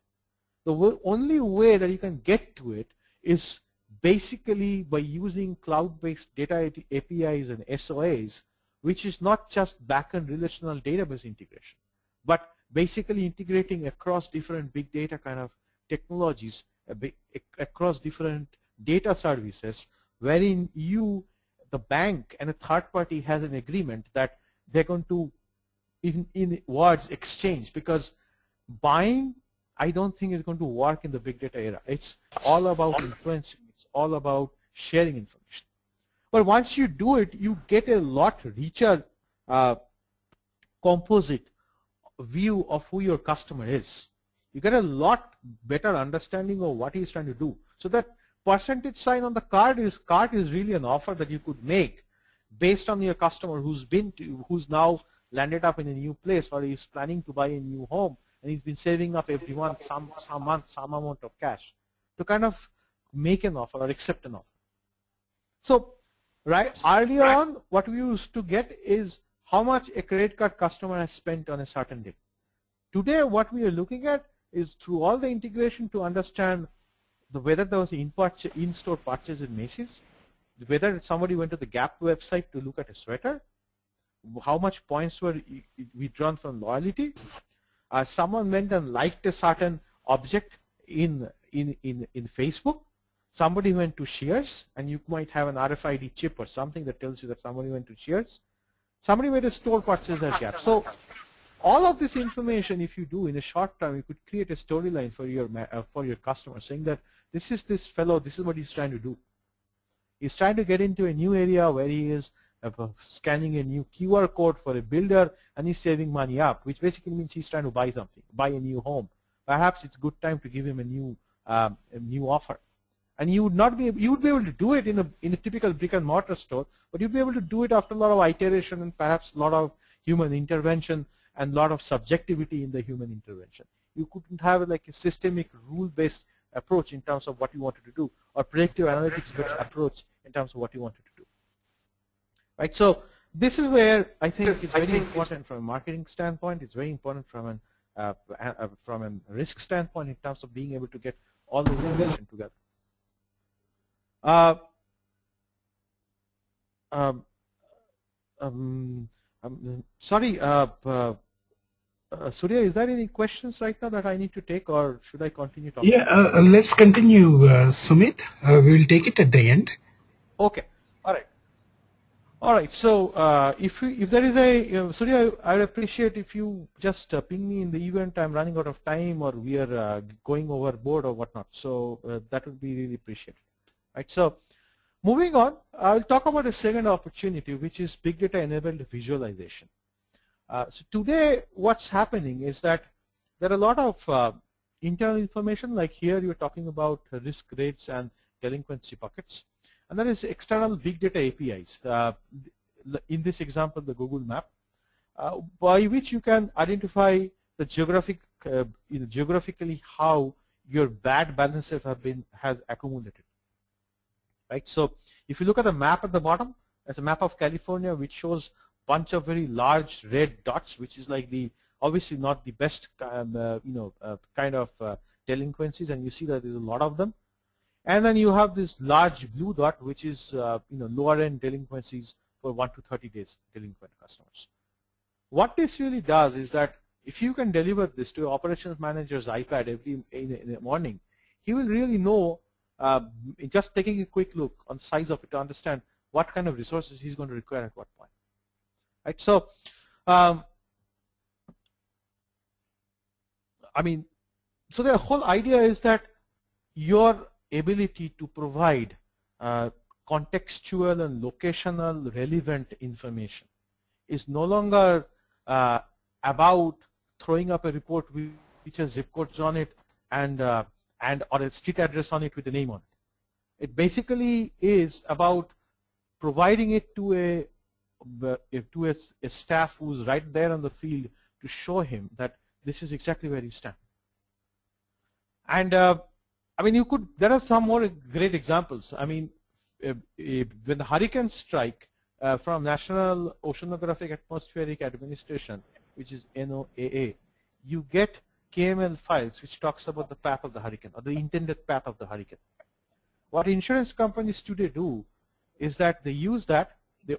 The only way that you can get to it is basically by using cloud-based data APIs and SOAs, which is not just backend relational database integration, but basically integrating across different big data kind of technologies, across different data services, wherein you, the bank, and a third party has an agreement that they're going to, in words, exchange, because buying, I don't think is going to work in the big data era. It's all about influencing. It's all about sharing information. But once you do it, you get a lot richer composite view of who your customer is. You get a lot better understanding of what he's trying to do. So that percentage sign on the card is really an offer that you could make based on your customer who's now landed up in a new place, or he's planning to buy a new home, and he's been saving up every month some amount of cash to kind of make an offer or accept an offer. So right earlier on, what we used to get is how much a credit card customer has spent on a certain day. Today, what we are looking at is through all the integration to understand whether there was an in-store purchase in Macy's, whether somebody went to the Gap website to look at a sweater, how much points were withdrawn from loyalty, someone went and liked a certain object in Facebook, somebody went to Shears, and you might have an RFID chip or something that tells you that somebody went to Shears, somebody made a store purchase at Gap. So all of this information, if you do in a short time, you could create a storyline for your customer, saying that this is this fellow, this is what he's trying to do. He's trying to get into a new area where he is scanning a new QR code for a builder, and he's saving money up, which basically means he's trying to buy something, buy a new home. Perhaps it's a good time to give him a new offer. And you would not be able, you would be able to do it in a typical brick and mortar store, but you'd be able to do it after a lot of iteration and perhaps a lot of human intervention and a lot of subjectivity in the human intervention. You couldn't have like a systemic rule-based approach in terms of what you wanted to do, or predictive analytics-based approach in terms of what you wanted to do. Right. So this is where I think it's very important from a marketing standpoint. It's very important from a risk standpoint in terms of being able to get all the information together. Sorry, Surya, is there any questions right now that I need to take, or should I continue talking? Yeah, let's continue, Sumit. We will take it at the end. Okay. All right. All right. So if there is a Surya, I would appreciate if you just ping me in the event. I'm running out of time, or we are going overboard or whatnot. So that would be really appreciated. Right. So moving on, I'll talk about a second opportunity, which is big data enabled visualization. So today, what's happening is that there are a lot of internal information, like here you're talking about risk rates and delinquency buckets. And there is external big data APIs. In this example, the Google Map, by which you can identify the geographically how your bad balances has accumulated. Right. So if you look at the map at the bottom, there's a map of California which shows bunch of very large red dots, which is like the obviously not the best kind of delinquencies, and you see that there's a lot of them. And then you have this large blue dot, which is lower end delinquencies for 1 to 30 days delinquent customers. What this really does is that if you can deliver this to your operations manager's iPad in the morning, he will really know, just taking a quick look on the size of it, to understand what kind of resources he's going to require at what point. Right. So, I mean, so the whole idea is that your ability to provide contextual and locational relevant information is no longer about throwing up a report which has zip codes on it and or a street address on it with a name on it. It basically is about providing it to a staff who's right there on the field to show him that this is exactly where you stand. And I mean, there are some more great examples. I mean, when the hurricanes strike from National Oceanographic Atmospheric Administration, which is NOAA, you get KML files which talks about the path of the hurricane, or the intended path of the hurricane. What insurance companies today do is that they use that, they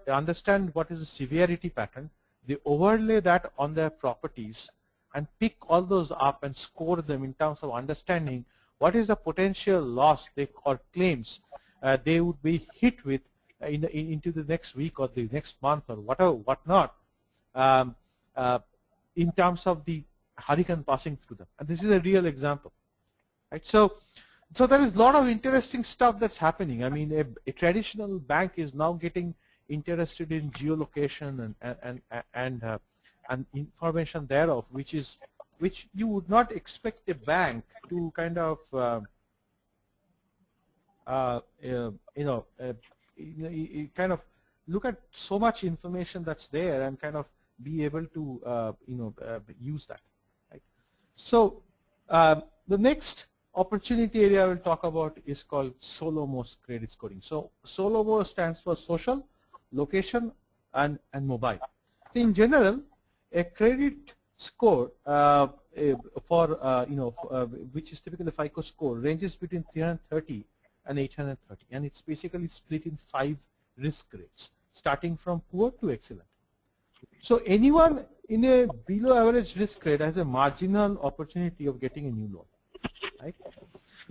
understand what is the severity pattern, they overlay that on their properties and pick all those up and score them in terms of understanding what is the potential loss or claims they would be hit with into the next week or the next month or whatnot in terms of the hurricane passing through them. And this is a real example. Right? So there is a lot of interesting stuff that's happening. I mean, a traditional bank is now getting interested in geolocation and information thereof, which you would not expect a bank to kind of kind of look at so much information that's there and kind of be able to use that. Right? So the next opportunity area I will talk about is called SOLOMO credit scoring. So SOLOMO stands for social, location, and mobile. So in general, a credit score which is typically the FICO score, ranges between 330 and 830, and it's basically split in 5 risk grades, starting from poor to excellent. So anyone in a below average risk grade has a marginal opportunity of getting a new loan. Right?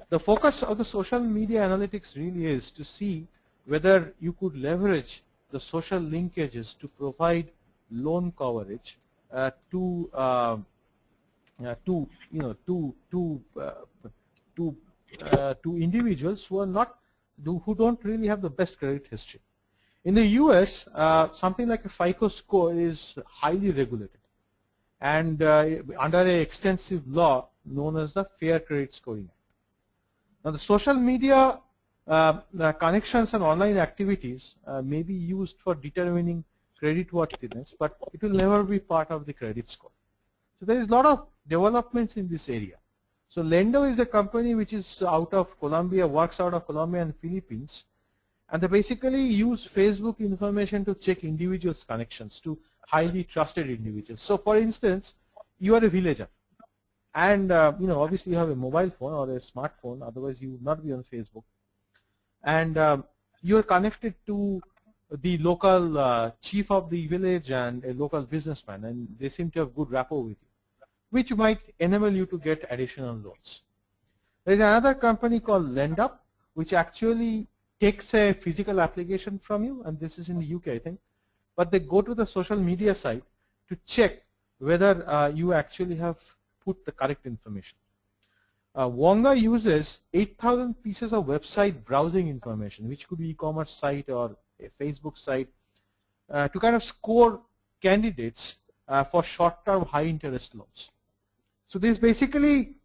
The focus of the social media analytics really is to see whether you could leverage the social linkages to provide loan coverage to individuals who don't really have the best credit history. In the US, something like a FICO score is highly regulated, and under an extensive law known as the Fair Credit Scoring Act. Now the social media connections and online activities may be used for determining credit worthiness, but it will never be part of the credit score. So there is a lot of developments in this area. So Lendo is a company which is out of Colombia, works out of Colombia and Philippines, and they basically use Facebook information to check individuals' connections to highly trusted individuals. So for instance, you are a villager, and obviously you have a mobile phone or a smartphone, otherwise you would not be on Facebook, and you are connected to the local chief of the village and a local businessman, and they seem to have good rapport with you, which might enable you to get additional loans. There is another company called LendUp, which actually takes a physical application from you, and this is in the UK, I think, but they go to the social media site to check whether you actually have put the correct information. Wonga uses 8,000 pieces of website browsing information, which could be e-commerce site or a Facebook site, to kind of score candidates for short-term high-interest loans. So this basically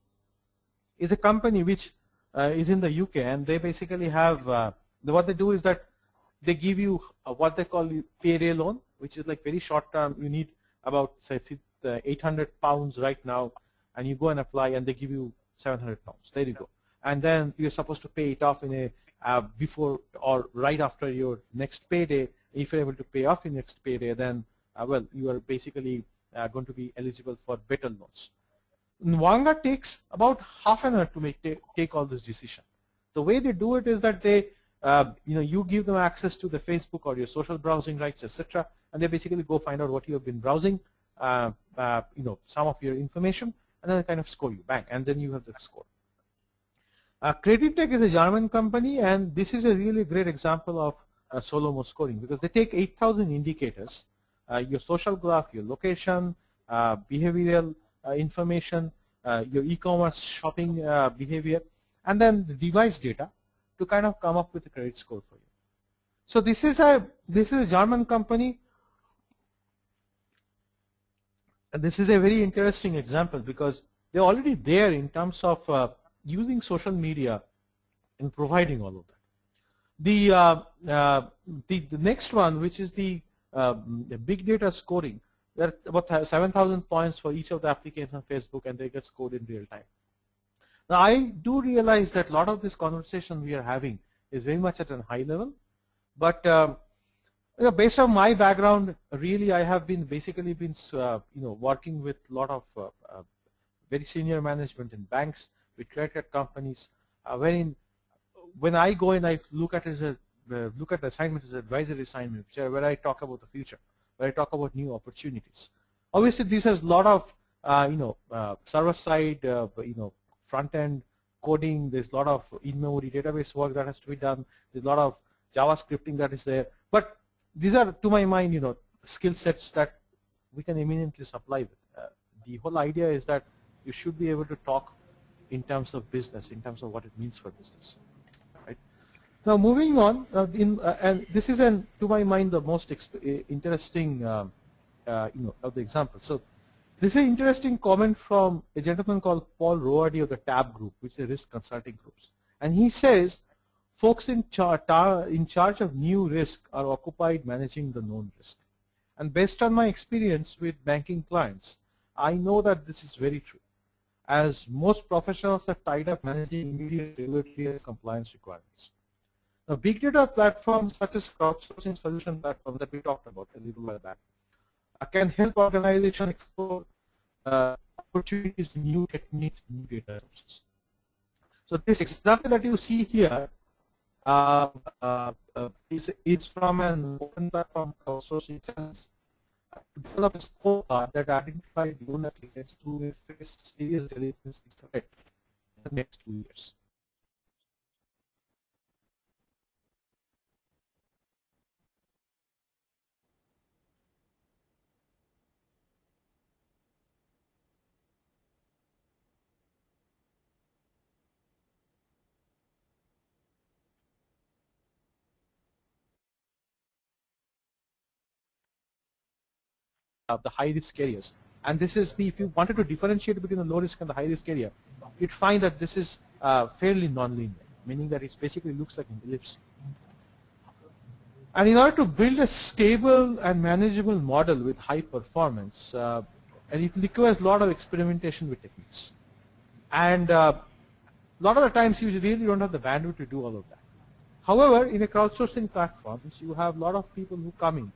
is a company which is in the UK, and they basically have what they do is that they give you what they call payday loan, which is like very short term. You need about say 800 pounds right now, and you go and apply, and they give you 700 pounds. There you go, and then you're supposed to pay it off in a before or right after your next payday. If you're able to pay off your next payday, then well, you are basically going to be eligible for better loans. Nwanga takes about half an hour to take all this decision. The way they do it is that they you give them access to the Facebook or your social browsing rights, etc., and they basically go find out what you have been browsing, some of your information, and then they kind of score you, bang, and then you have the score. Creditech is a German company, and this is a really great example of Solomo scoring, because they take 8,000 indicators, your social graph, your location, behavioral information, your e-commerce shopping behavior, and then the device data to kind of come up with a credit score for you. So this is a German company, and this is a very interesting example because they're already there in terms of using social media in providing all of that. The next one, which is the big data scoring, there are about 7,000 points for each of the applicants on Facebook, and they get scored in real time. Now, I do realize that a lot of this conversation we are having is very much at a high level, but based on my background, really, I have been basically working with a lot of very senior management in banks, with credit card companies. When I go and I look at the assignment as an advisory assignment, where I talk about the future, where I talk about new opportunities. Obviously, this has a lot of server side, front end coding. There's a lot of in-memory database work that has to be done. There's a lot of JavaScripting that is there. But these are, to my mind, skill sets that we can eminently supply with. The whole idea is that you should be able to talk in terms of business, in terms of what it means for business. Right? Now, moving on, and this is, to my mind, the most interesting, of the example. So, this is an interesting comment from a gentleman called Paul Roardy of the TAB Group, which is risk consulting groups, and he says, folks in charge of new risk are occupied managing the known risk. And based on my experience with banking clients, I know that this is very true, as most professionals are tied up managing immediate regulatory and compliance requirements. Now, big data platforms such as crowdsourcing solution platform that we talked about a little while back can help organizations explore opportunities, new techniques, new data sources. So this example that you see here is from an open platform crowdsourcing challenge to develop a scorecard that identifies loan applicants who will face serious delinquency threat in the next 2 years. The high risk areas, and this is if you wanted to differentiate between the low risk and the high risk area, you'd find that this is fairly nonlinear, meaning that it basically looks like an ellipse. And in order to build a stable and manageable model with high performance, and it requires a lot of experimentation with techniques. And a lot of the times you really don't have the bandwidth to do all of that. However, in a crowdsourcing platforms, you have a lot of people who come in,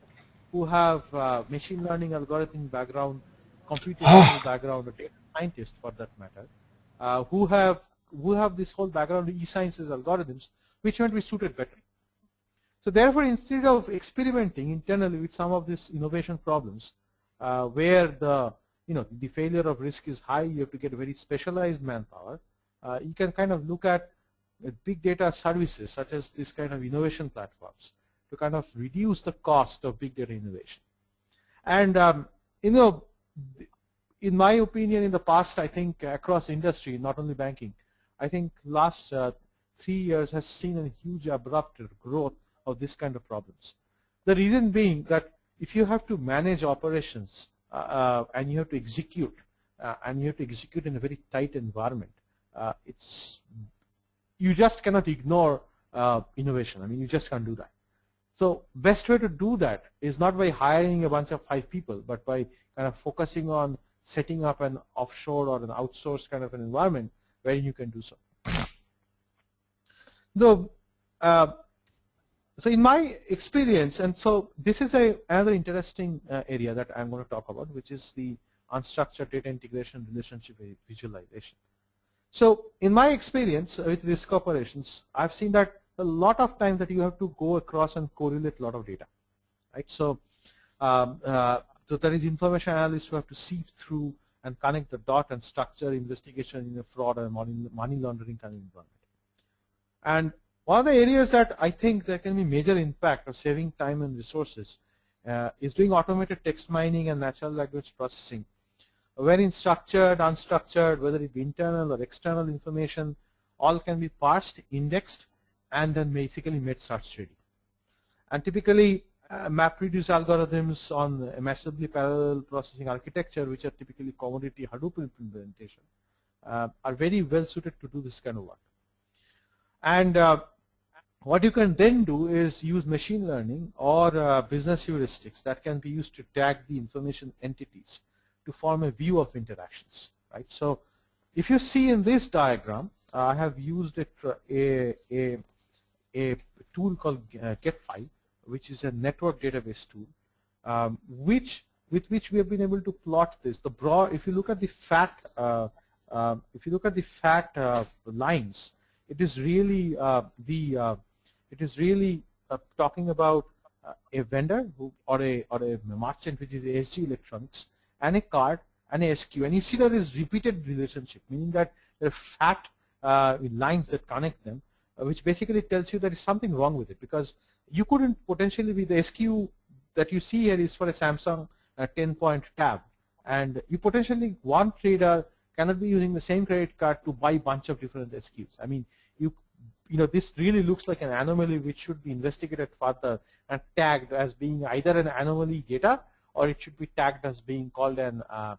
who have machine learning algorithm background, computational background, or data scientists for that matter, who have this whole background in e-sciences algorithms, which might be suited better. So therefore, instead of experimenting internally with some of these innovation problems, where the failure of risk is high, you have to get very specialized manpower. You can kind of look at big data services such as this kind of innovation platforms to kind of reduce the cost of big data innovation. And in my opinion, in the past, I think across industry, not only banking, I think last 3 years has seen a huge abrupt growth of this kind of problems. The reason being that if you have to manage operations and you have to execute in a very tight environment, you just cannot ignore innovation. I mean, you just can't do that. So best way to do that is not by hiring a bunch of 5 people, but by kind of focusing on setting up an offshore or an outsourced kind of an environment where you can do so. Though, so in my experience, and so this is another interesting area that I'm going to talk about, which is the unstructured data integration relationship visualization. So in my experience with risk operations, I've seen that a lot of times that you have to go across and correlate a lot of data, right? So, so there is information analysts who have to sift through and connect the dot and structure investigation in a fraud or money laundering kind of environment. And one of the areas that I think there can be major impact of saving time and resources is doing automated text mining and natural language processing, wherein structured, unstructured, whether it be internal or external information, all can be parsed, indexed, and then basically made search ready. And typically, MapReduce algorithms on a massively parallel processing architecture, which are typically commodity Hadoop implementation, are very well suited to do this kind of work. And what you can then do is use machine learning or business heuristics that can be used to tag the information entities to form a view of interactions, right? So if you see in this diagram, I have used a tool called GetFile, which is a network database tool, with which we have been able to plot this. The broad, if you look at the fat, lines, it is really talking about a vendor or a merchant, which is SG Electronics, and a card and a SQ. And you see there is repeated relationship, meaning that there are fat lines that connect them, which basically tells you there is something wrong with it, because you couldn't potentially be the SQ that you see here is for a Samsung 10-point tab, and you potentially, one trader cannot be using the same credit card to buy a bunch of different SQs. I mean, this really looks like an anomaly which should be investigated further and tagged as being either an anomaly data, or it should be tagged as being called a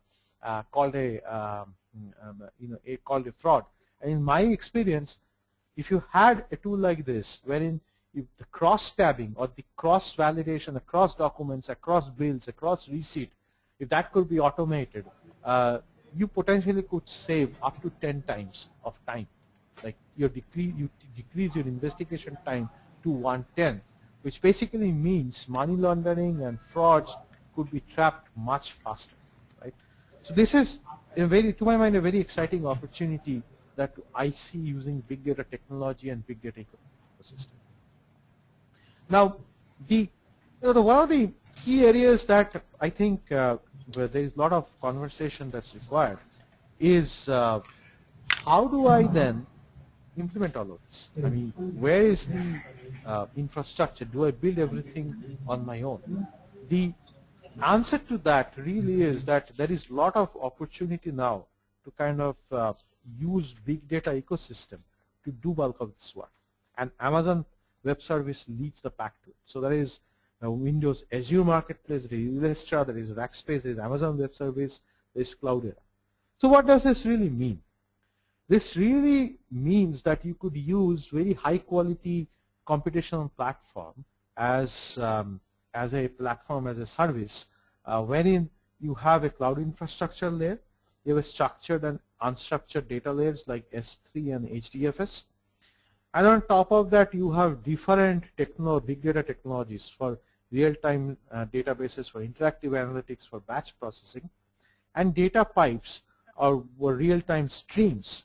fraud. And in my experience, if you had a tool like this, wherein if the cross-tabbing or the cross-validation across documents, across bills, across receipt, if that could be automated, you potentially could save up to 10 times of time. Like you decrease your investigation time to 1/10, which basically means money laundering and frauds could be trapped much faster, right? So this is, to my mind, a very exciting opportunity that I see using big data technology and big data ecosystem. Now, one of the key areas that I think where there is a lot of conversation that's required is how do I then implement all of this? I mean, where is the infrastructure? Do I build everything on my own? The answer to that really is that there is a lot of opportunity now to kind of use big data ecosystem to do bulk of this work. And Amazon Web Service leads the pack to it. So there is Windows Azure Marketplace, there is Illustra, there is Rackspace, there is Amazon Web Service, there is Cloudera. So what does this really mean? This really means that you could use very high quality computational platform as a platform as a service, wherein you have a cloud infrastructure layer, you have a structured and unstructured data layers like S3 and HDFS, and on top of that you have different big data technologies for real-time databases, for interactive analytics, for batch processing, and data pipes or real-time streams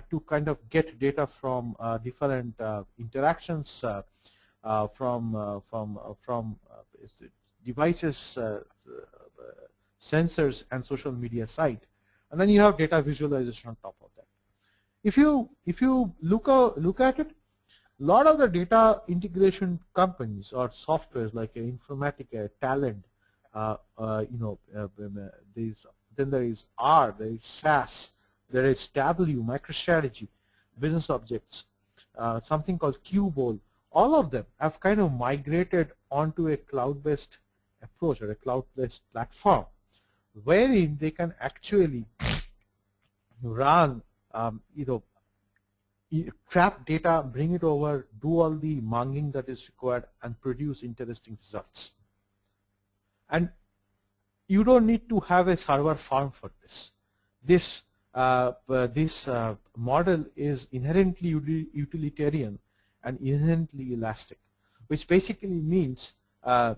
to kind of get data from different interactions from devices, sensors, and social media site, and then you have data visualization on top of that. If you look at it, a lot of the data integration companies or softwares like Informatica, Talent, then there is R, there is SAS, there is W, MicroStrategy, Business Objects, something called Qbol. All of them have kind of migrated onto a cloud-based approach or a cloud-based platform, wherein they can actually run, trap data, bring it over, do all the munging that is required, and produce interesting results. And you don't need to have a server farm for this. This model is inherently utilitarian and inherently elastic, which basically means, and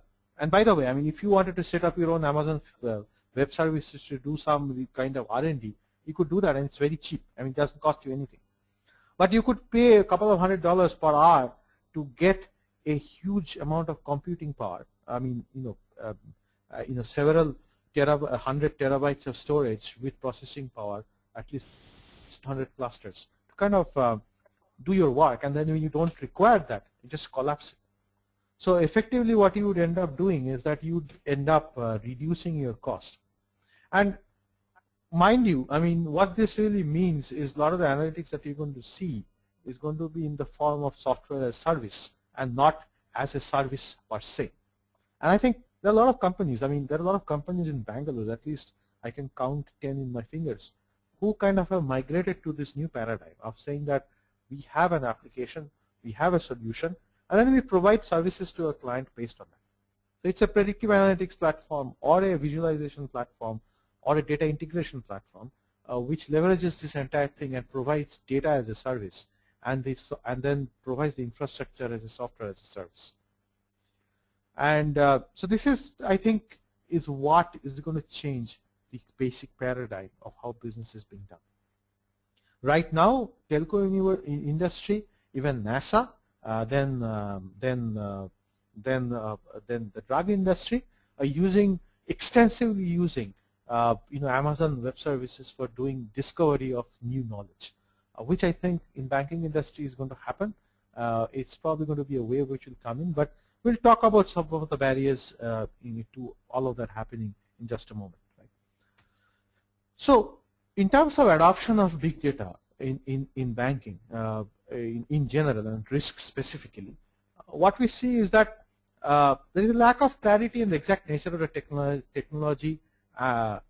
by the way, I mean, if you wanted to set up your own Amazon Web Services to do some kind of R&D, you could do that, and it's very cheap. I mean, it doesn't cost you anything. But you could pay a couple of $100 per hour to get a huge amount of computing power. I mean, several 100 terabytes of storage with processing power, at least 100 clusters, to kind of do your work. And then when you don't require that, you just collapse it. So effectively, what you would end up doing is that you'd end up reducing your cost. And mind you, I mean, what this really means is a lot of the analytics that you're going to see is going to be in the form of software as service and not as a service per se. And I think there are a lot of companies, I mean, there are a lot of companies in Bangalore, at least I can count 10 in my fingers, who kind of have migrated to this new paradigm of saying that we have an application, we have a solution, and then we provide services to our client based on that. So it's a predictive analytics platform or a visualization platform or a data integration platform which leverages this entire thing and provides data as a service, and then provides the infrastructure as a software as a service. And so this is, I think, is what is going to change the basic paradigm of how business is being done. Right now, telco industry, even NASA, then the drug industry are extensively using Amazon Web Services for doing discovery of new knowledge, which I think in banking industry is going to happen. It's probably going to be a wave which will come in, but we'll talk about some of the barriers to all of that happening in just a moment. Right? So in terms of adoption of big data in banking in general and risk specifically, what we see is that there is a lack of clarity in the exact nature of the technology that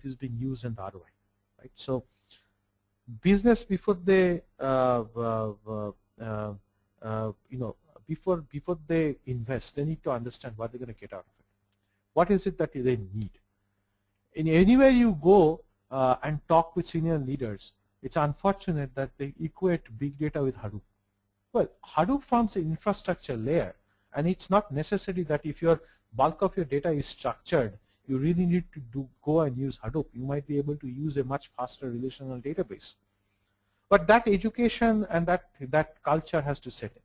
is being used in the ROI. Right? So business, before they before they invest, they need to understand what they're going to get out of it. What is it that they need? In anywhere you go and talk with senior leaders, it's unfortunate that they equate big data with Hadoop. Well, Hadoop forms an infrastructure layer, and it's not necessary that if your bulk of your data is structured, you really need to go and use Hadoop. You might be able to use a much faster relational database. But that education and that culture has to set in.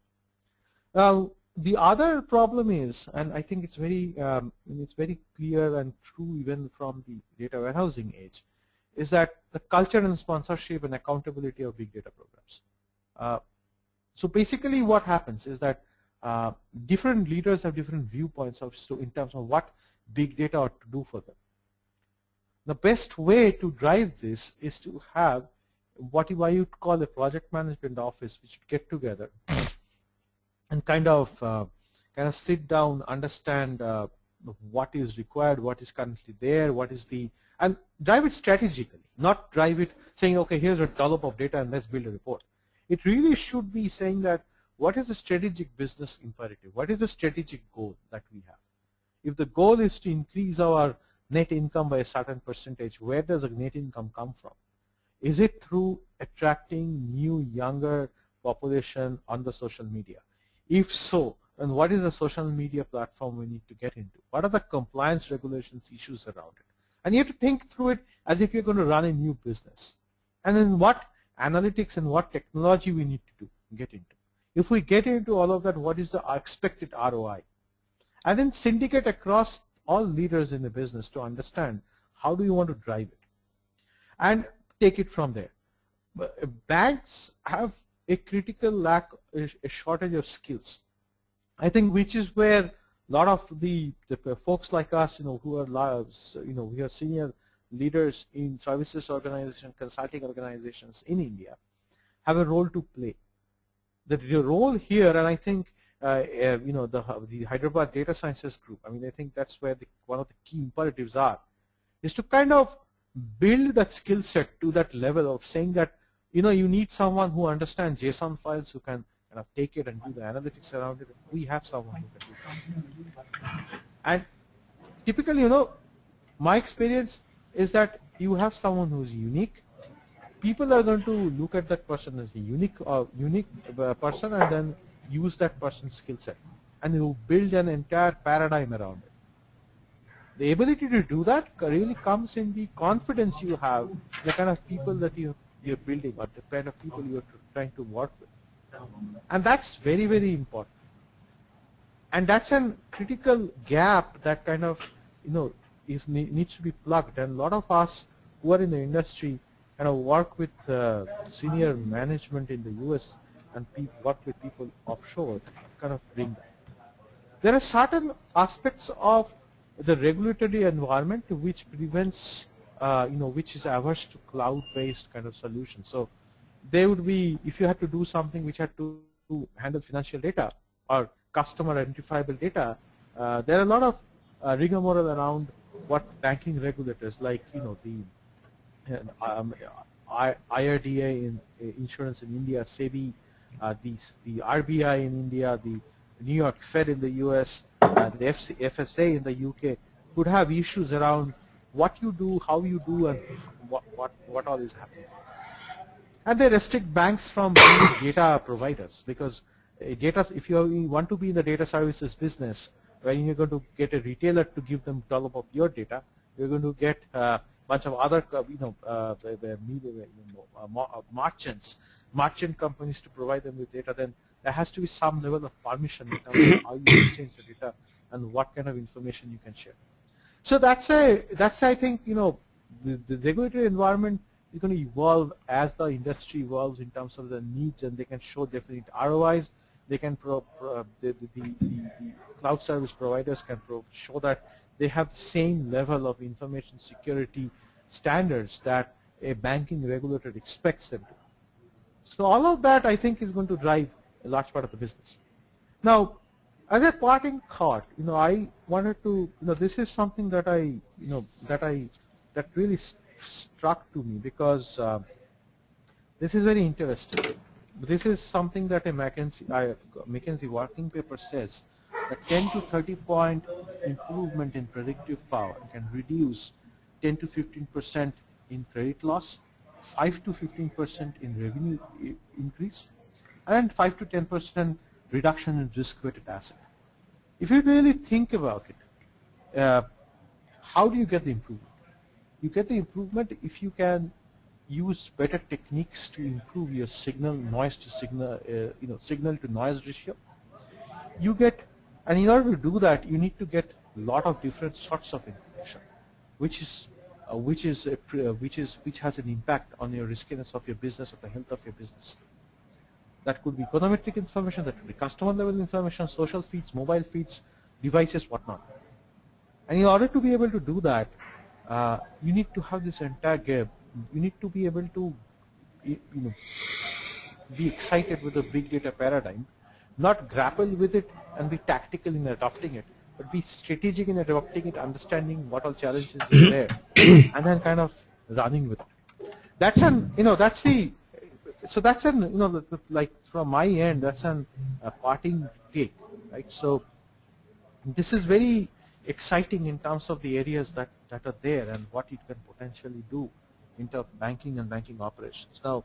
Now, the other problem is, and I think it's very clear and true even from the data warehousing age, is that the culture and sponsorship and accountability of big data programs. So basically what happens is that different leaders have different viewpoints in terms of what big data ought to do for them. The best way to drive this is to have what you call a project management office, which would get together and kind of sit down, understand what is required, what is currently there, what is the And drive it strategically, not drive it saying, okay, here's a dollop of data and let's build a report. It really should be saying that what is the strategic business imperative? What is the strategic goal that we have? If the goal is to increase our net income by a certain percentage, where does the net income come from? Is it through attracting new, younger population on the social media? If so, then what is the social media platform we need to get into? What are the compliance regulations issues around it? And you have to think through it as if you're going to run a new business. And then what analytics and what technology we need to get into. If we get into all of that, what is the expected ROI? And then syndicate across all leaders in the business to understand how do you want to drive it. And take it from there. Banks have a critical lack, a shortage of skills. I think which is where a lot of the folks like us, who are, we are senior leaders in services organizations, consulting organizations in India, have a role to play. The role here, and I think, the Hyderabad Data Sciences Group, I mean, I think that's where one of the key imperatives are, is to kind of build that skill set to that level of saying that, you need someone who understands JSON files, who can kind of take it and do the analytics around it. We have someone who can do that. And typically, my experience is that you have someone who's unique. People are going to look at that person as a unique person and then use that person's skill set. And you build an entire paradigm around it. The ability to do that really comes in the confidence you have, the kind of people that you're building or the kind of people you're trying to work with. And that's very, very important. And that's a critical gap that kind of, needs to be plugged. And a lot of us who are in the industry kind of work with senior management in the US and work with people offshore to kind of bring that. There are certain aspects of the regulatory environment which prevents, which is averse to cloud-based kind of solutions. So they would be, if you had to do something which had to handle financial data or customer identifiable data, there are a lot of rigmarole around what banking regulators like, the IRDA in insurance in India, SEBI, the RBI in India, the New York Fed in the US, the FSA in the UK could have issues around what you do, how you do, and what all is happening. And they restrict banks from being data providers because if you want to be in the data services business, when you're going to get a retailer to give them dollop of your data, you're going to get a bunch of other, merchant companies to provide them with data. Then there has to be some level of permission in terms of how you exchange the data and what kind of information you can share. So that's I think, the regulatory environment is going to evolve as the industry evolves in terms of the needs, and they can show definite ROIs. They can the cloud service providers can show that they have the same level of information security standards that a banking regulator expects them to. So all of that, I think, is going to drive a large part of the business. Now, as a parting thought, I wanted to, this is something that that really struck to me because this is very interesting. This is something that a McKinsey working paper says that 10 to 30 point improvement in predictive power can reduce 10 to 15% in credit loss, 5 to 15% in revenue increase, and 5 to 10% reduction in risk-weighted asset. If you really think about it, how do you get the improvement? You get the improvement if you can use better techniques to improve your signal to signal to noise ratio. You get, and in order to do that, you need to get a lot of different sorts of information, which has an impact on your riskiness of your business or the health of your business. That could be econometric information, that could be customer level information, social feeds, mobile feeds, devices, whatnot. And in order to be able to do that, you need to have this entire gap. You need to be able to, be excited with the big data paradigm, not grapple with it and be tactical in adopting it, but be strategic in adopting it, understanding what all challenges are there, and then kind of running with it. That's like from my end, that's a parting take, right? So this is very exciting in terms of the areas that are there and what it can potentially do in terms of banking and banking operations. Now,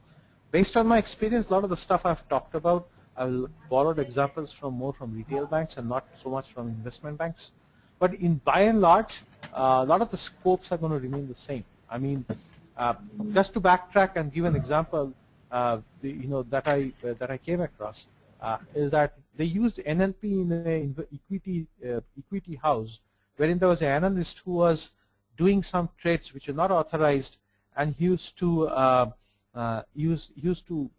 based on my experience, a lot of the stuff I've talked about, I'll borrowed examples from retail banks and not so much from investment banks. But by and large, a lot of the scopes are going to remain the same. I mean, just to backtrack and give an example, that I came across is that they used NLP in an equity house, wherein there was an analyst who was doing some trades which were not authorized, and he used to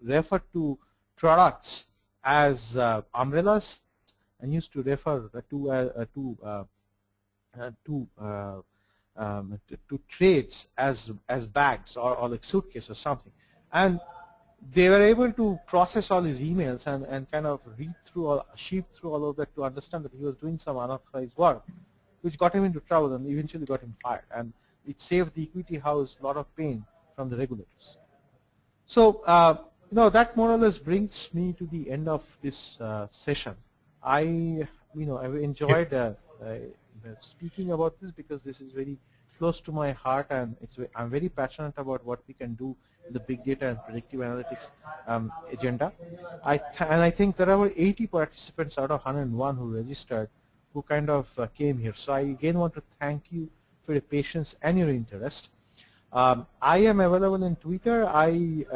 refer to products as umbrellas, and used to refer to trades as bags or like suitcases or something. And they were able to process all his emails and kind of sieve through all of that to understand that he was doing some unauthorized work, which got him into trouble and eventually got him fired. And it saved the equity house a lot of pain from the regulators. So, that more or less brings me to the end of this session. I've enjoyed speaking about this because this is very close to my heart, and I'm very passionate about what we can do in the big data and predictive analytics agenda. And I think there are 80 participants out of 101 who registered, who kind of came here. So I again want to thank you for your patience and your interest. I am available in Twitter. I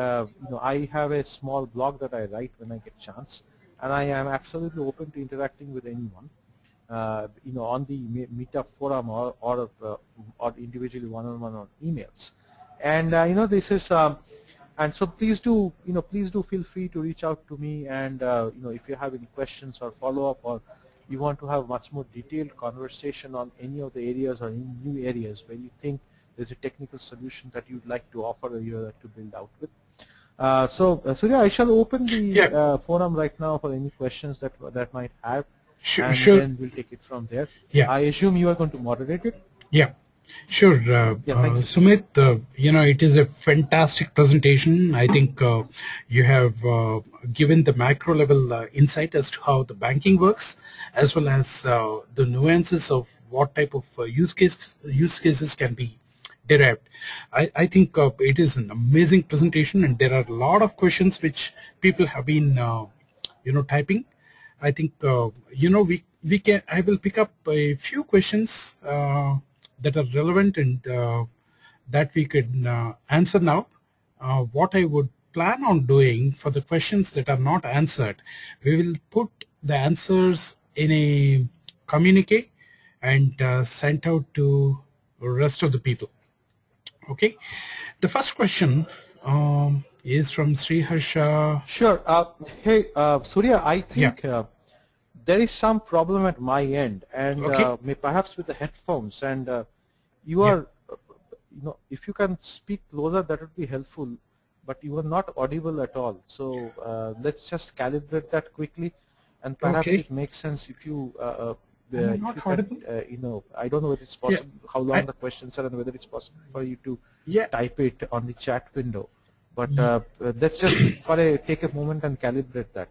have a small blog that I write when I get a chance, and I am absolutely open to interacting with anyone. On the Meetup forum or individually one-on-one on emails, and this is and so please do feel free to reach out to me, and if you have any questions or follow-up, or you want to have much more detailed conversation on any of the areas or any new areas where you think there's a technical solution that you'd like to offer or you'd like to build out with. Surya, I shall open the forum right now for any questions that might have. Sure. Then we'll take it from there. Yeah. I assume you are going to moderate it? Yeah, sure. Sumit, it is a fantastic presentation. I think you have given the macro level insight as to how the banking works, as well as the nuances of what type of use cases can be derived. I think it is an amazing presentation, and there are a lot of questions which people have been typing. I think we can. I will pick up a few questions that are relevant and that we could answer now. What I would plan on doing for the questions that are not answered, we will put the answers in a communique and sent out to the rest of the people. Okay. The first question is from Sri Harsha. Sure. Hey, Surya, I think there is some problem at my end, and perhaps with the headphones, and you are, if you can speak closer, that would be helpful, but you are not audible at all. So let's just calibrate that quickly, and perhaps it makes sense if you, I don't know whether it's possible, how long the questions are, and whether it's possible for you to type it on the chat window. But let's just take a moment and calibrate that.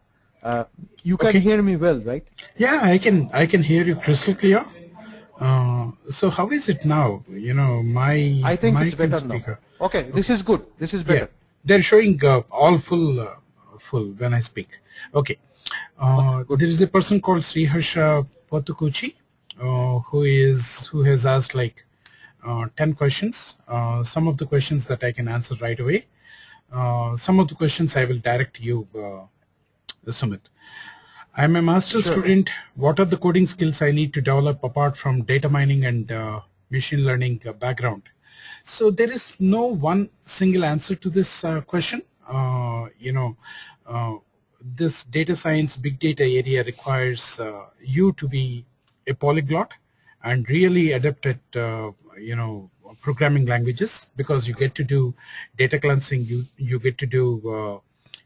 You can hear me well, right? Yeah, I can hear you crystal clear. So how is it now? I think it's better speaker. Now. Okay, this is good. This is better. Yeah. They're showing all full when I speak. Okay. There is a person called Sri Harsha Potukuchi who has asked like 10 questions. Some of the questions that I can answer right away. Some of the questions I will direct to you, Sumit. I am a master's student. What are the coding skills I need to develop apart from data mining and machine learning background? So there is no one single answer to this question. This data science, big data area requires you to be a polyglot and really adept at programming languages, because you get to do data cleansing, you get to do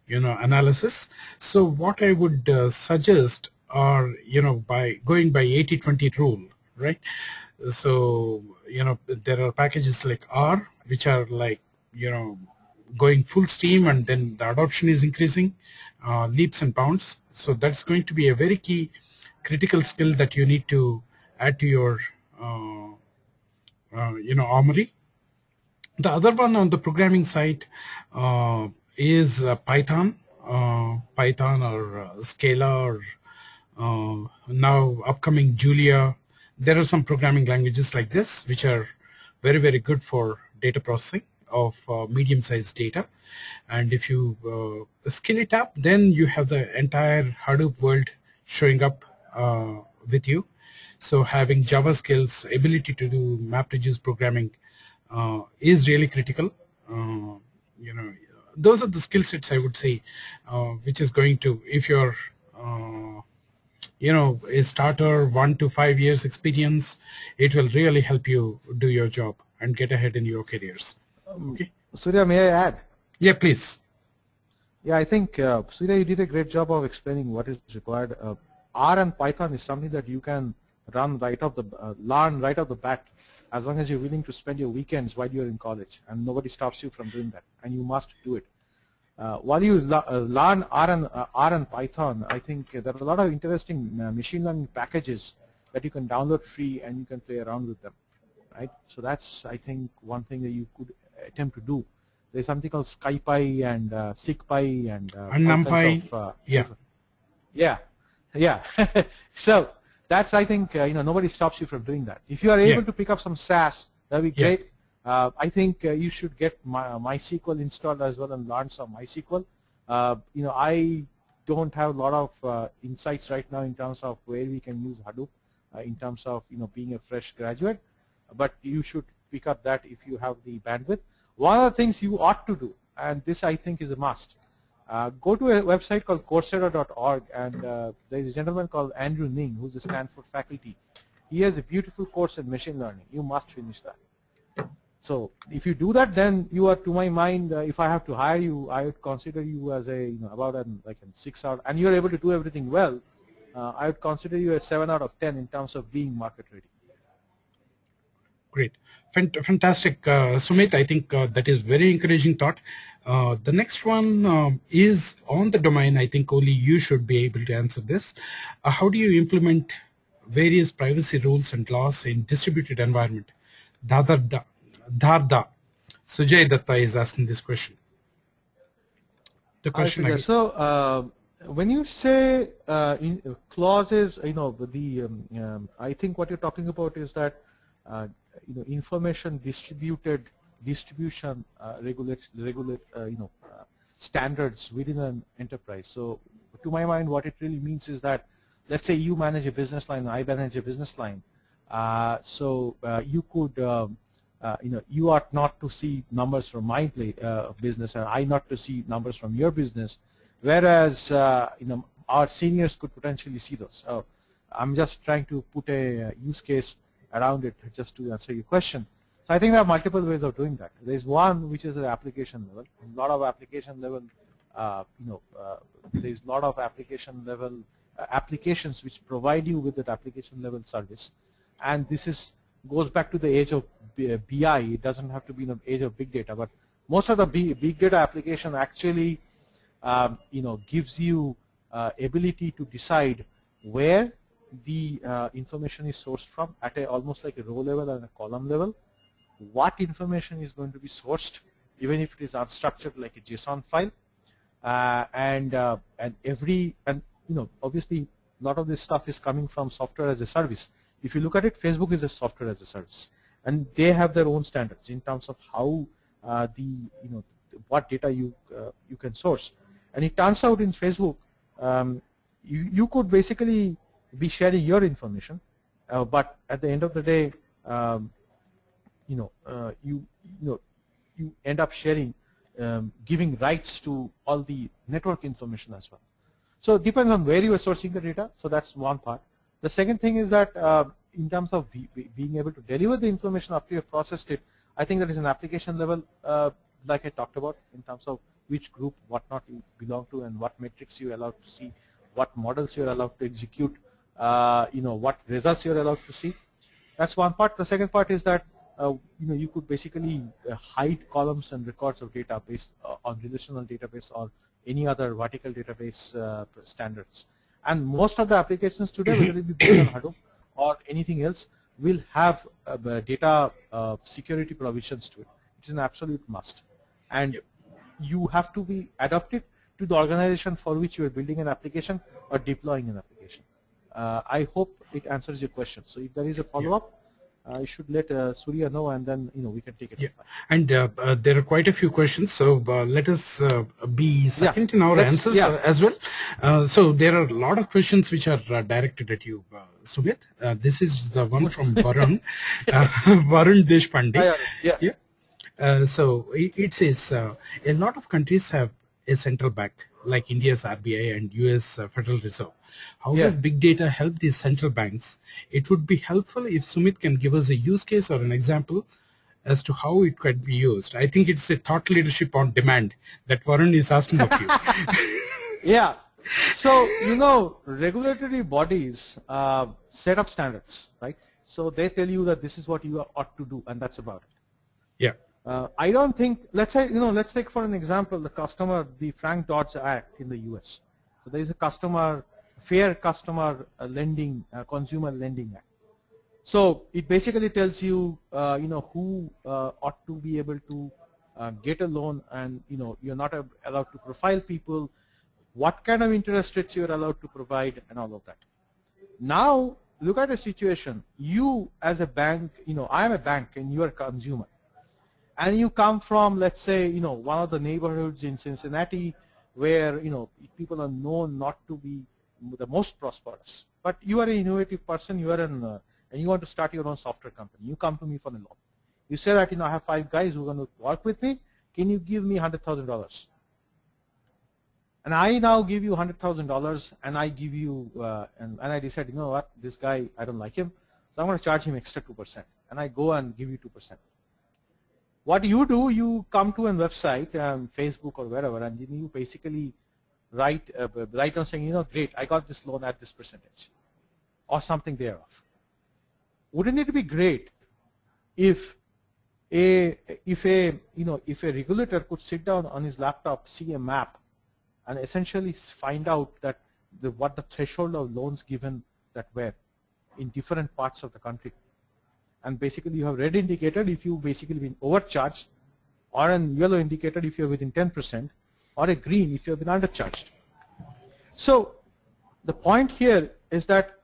analysis. So what I would suggest are, by going by 80-20 rule, right? So, there are packages like R, which are like, going full steam, and then the adoption is increasing leaps and bounds. So that's going to be a very key critical skill that you need to add to your, armory. The other one on the programming side is Python, or Scala, or now upcoming Julia. There are some programming languages like this which are very, very good for data processing of medium-sized data. And if you skill it up, then you have the entire Hadoop world showing up with you. So having Java skills, ability to do MapReduce programming is really critical. Those are the skill sets, I would say, which is going to, if you're a starter, 1 to 5 years experience, it will really help you do your job and get ahead in your careers. Okay. Surya, may I add? Yeah, please. Yeah, I think Surya, you did a great job of explaining what is required. R and Python is something that you can run right off the learn right off the bat, as long as you're willing to spend your weekends while you're in college, and nobody stops you from doing that, and you must do it. While you learn R and Python, I think there are a lot of interesting machine learning packages that you can download free, and you can play around with them, right? So that's, I think, one thing that you could attempt to do. There's something called SciPy and SigPy and NumPy. Yeah. So that's, I think, nobody stops you from doing that. If you are able to pick up some SAS, that'd be great. I think you should get MySQL installed as well and learn some MySQL. I don't have a lot of insights right now in terms of where we can use Hadoop in terms of being a fresh graduate, but you should pick up that if you have the bandwidth. One of the things you ought to do, and this I think is a must, go to a website called Coursera.org, and there is a gentleman called Andrew Ning, who's a Stanford faculty. He has a beautiful course in machine learning. You must finish that. So if you do that, then you are, to my mind, if I have to hire you, I would consider you as a, about like a 6 out, and you're able to do everything well, I would consider you a 7 out of 10 in terms of being market ready. Great. Fantastic. Sumit, I think that is very encouraging thought. The next one is on the domain. I think only you should be able to answer this. How do you implement various privacy rules and laws in distributed environment? Dharda. Sujay Datta is asking this question. The question again. So when you say clauses, I think what you're talking about is that information distribution standards within an enterprise. So to my mind, what it really means is that, let's say you manage a business line, I manage a business line. You could, you ought not to see numbers from my business, and I not to see numbers from your business, whereas our seniors could potentially see those. So I'm just trying to put a use case around it just to answer your question. So I think there are multiple ways of doing that. There is one which is at application level. A lot of application level, there is a lot of application level applications which provide you with that application level service, and this goes back to the age of BI. It doesn't have to be in the age of big data, but most of the big data application actually, gives you ability to decide where the information is sourced from at almost like a row level and a column level, what information is going to be sourced, even if it is unstructured like a JSON file, and obviously a lot of this stuff is coming from software as a service. If you look at it, Facebook is a software as a service, and they have their own standards in terms of how what data you can source. And it turns out in Facebook, you could basically be sharing your information, but at the end of the day, you end up sharing, giving rights to all the network information as well. So it depends on where you are sourcing the data. So that's one part. The second thing is that in terms of being able to deliver the information after you have processed it, I think that is an application level, like I talked about, in terms of which group, whatnot you belong to, and what metrics you are allowed to see, what models you're allowed to execute, what results you're allowed to see. That's one part. The second part is that you could basically hide columns and records of data based on relational database or any other vertical database standards. And most of the applications today, whether it be built on Hadoop or anything else, will have data security provisions to it. It is an absolute must. And you have to be adapted to the organization for which you are building an application or deploying an application. I hope it answers your question. So if there is a follow-up, you should let Surya know, and then we can take it. Yeah. And there are quite a few questions, so let us be second in our answers as well. So there are a lot of questions which are directed at you, Sumit. This is the one from Varun, Varun Deshpande. So it says a lot of countries have a central bank like India's RBI and US Federal Reserve. How does big data help these central banks? It would be helpful if Sumit can give us a use case or an example as to how it could be used. I think it's a thought leadership on demand that Varun is asking of you. Yeah. So, regulatory bodies set up standards, right? So they tell you that this is what you ought to do, and that's about it. Yeah. I don't think, let's say, let's take for an example the Frank Dodds Act in the US. So there is a Fair Customer Lending, Consumer Lending Act. So it basically tells you, who ought to be able to get a loan, and you're not allowed to profile people, what kind of interest rates you're allowed to provide, and all of that. Now look at a situation. You as a bank, I am a bank and you are a consumer, and you come from, let's say, one of the neighborhoods in Cincinnati where people are known not to be the most prosperous, but you are an innovative person, and you want to start your own software company. You come to me for a loan. You say that I have 5 guys who are going to work with me. Can you give me $100,000? And I now give you $100,000, and I give you and I decide, you know what, this guy, I don't like him, so I'm going to charge him extra 2%, and I go and give you 2%. What you do, you come to a website, Facebook or wherever, and you basically write on saying, great, I got this loan at this percentage, or something thereof. Wouldn't it be great if a regulator could sit down on his laptop, see a map, and essentially find out that what the threshold of loans given that were in different parts of the country? And basically you have red indicated if you basically been overcharged, or a yellow indicated if you're within 10%, or a green if you've been undercharged. So the point here is that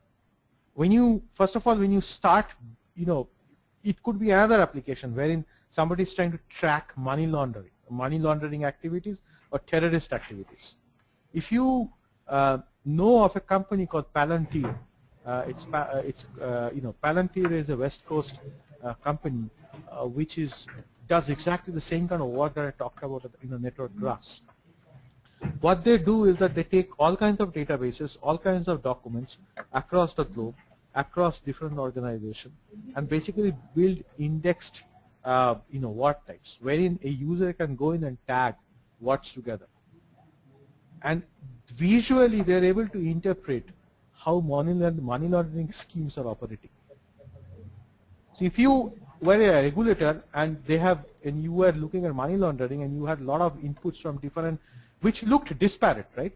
first of all, when you start, it could be another application wherein somebody is trying to track money laundering activities or terrorist activities. If you know of a company called Palantir, Palantir is a West Coast company which does exactly the same kind of work that I talked about network graphs. What they do is that they take all kinds of databases, all kinds of documents across the globe, across different organizations, and basically build indexed word types, wherein a user can go in and tag words together. And visually they are able to interpret how money laundering schemes are operating. So if you were a regulator and you were looking at money laundering, and you had a lot of inputs from different, which looked disparate, right?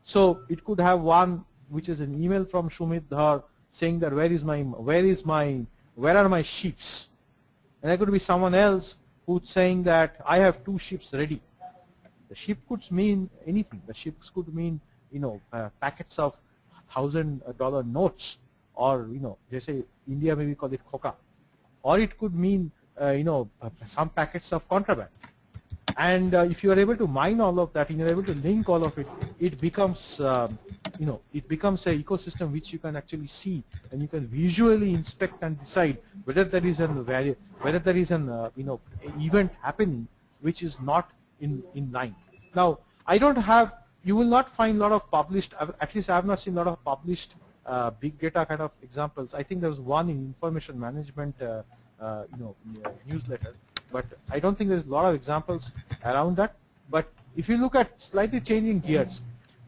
So it could have one which is an email from Shumit Dhar saying that where are my ships? And there could be someone else who's saying that I have 2 ships ready. The ship could mean anything. The ships could mean packets of $1,000 notes, or they say India maybe call it coca, or it could mean some packets of contraband. And if you are able to mine all of that and you're able to link all of it, it becomes it becomes an ecosystem which you can actually see, and you can visually inspect and decide whether there is an event happening which is not in line. Now you will not find a lot of published, at least I have not seen a lot of published big data kind of examples. I think there was one in information management newsletter, but I don't think there's a lot of examples around that. But if you look at slightly changing gears,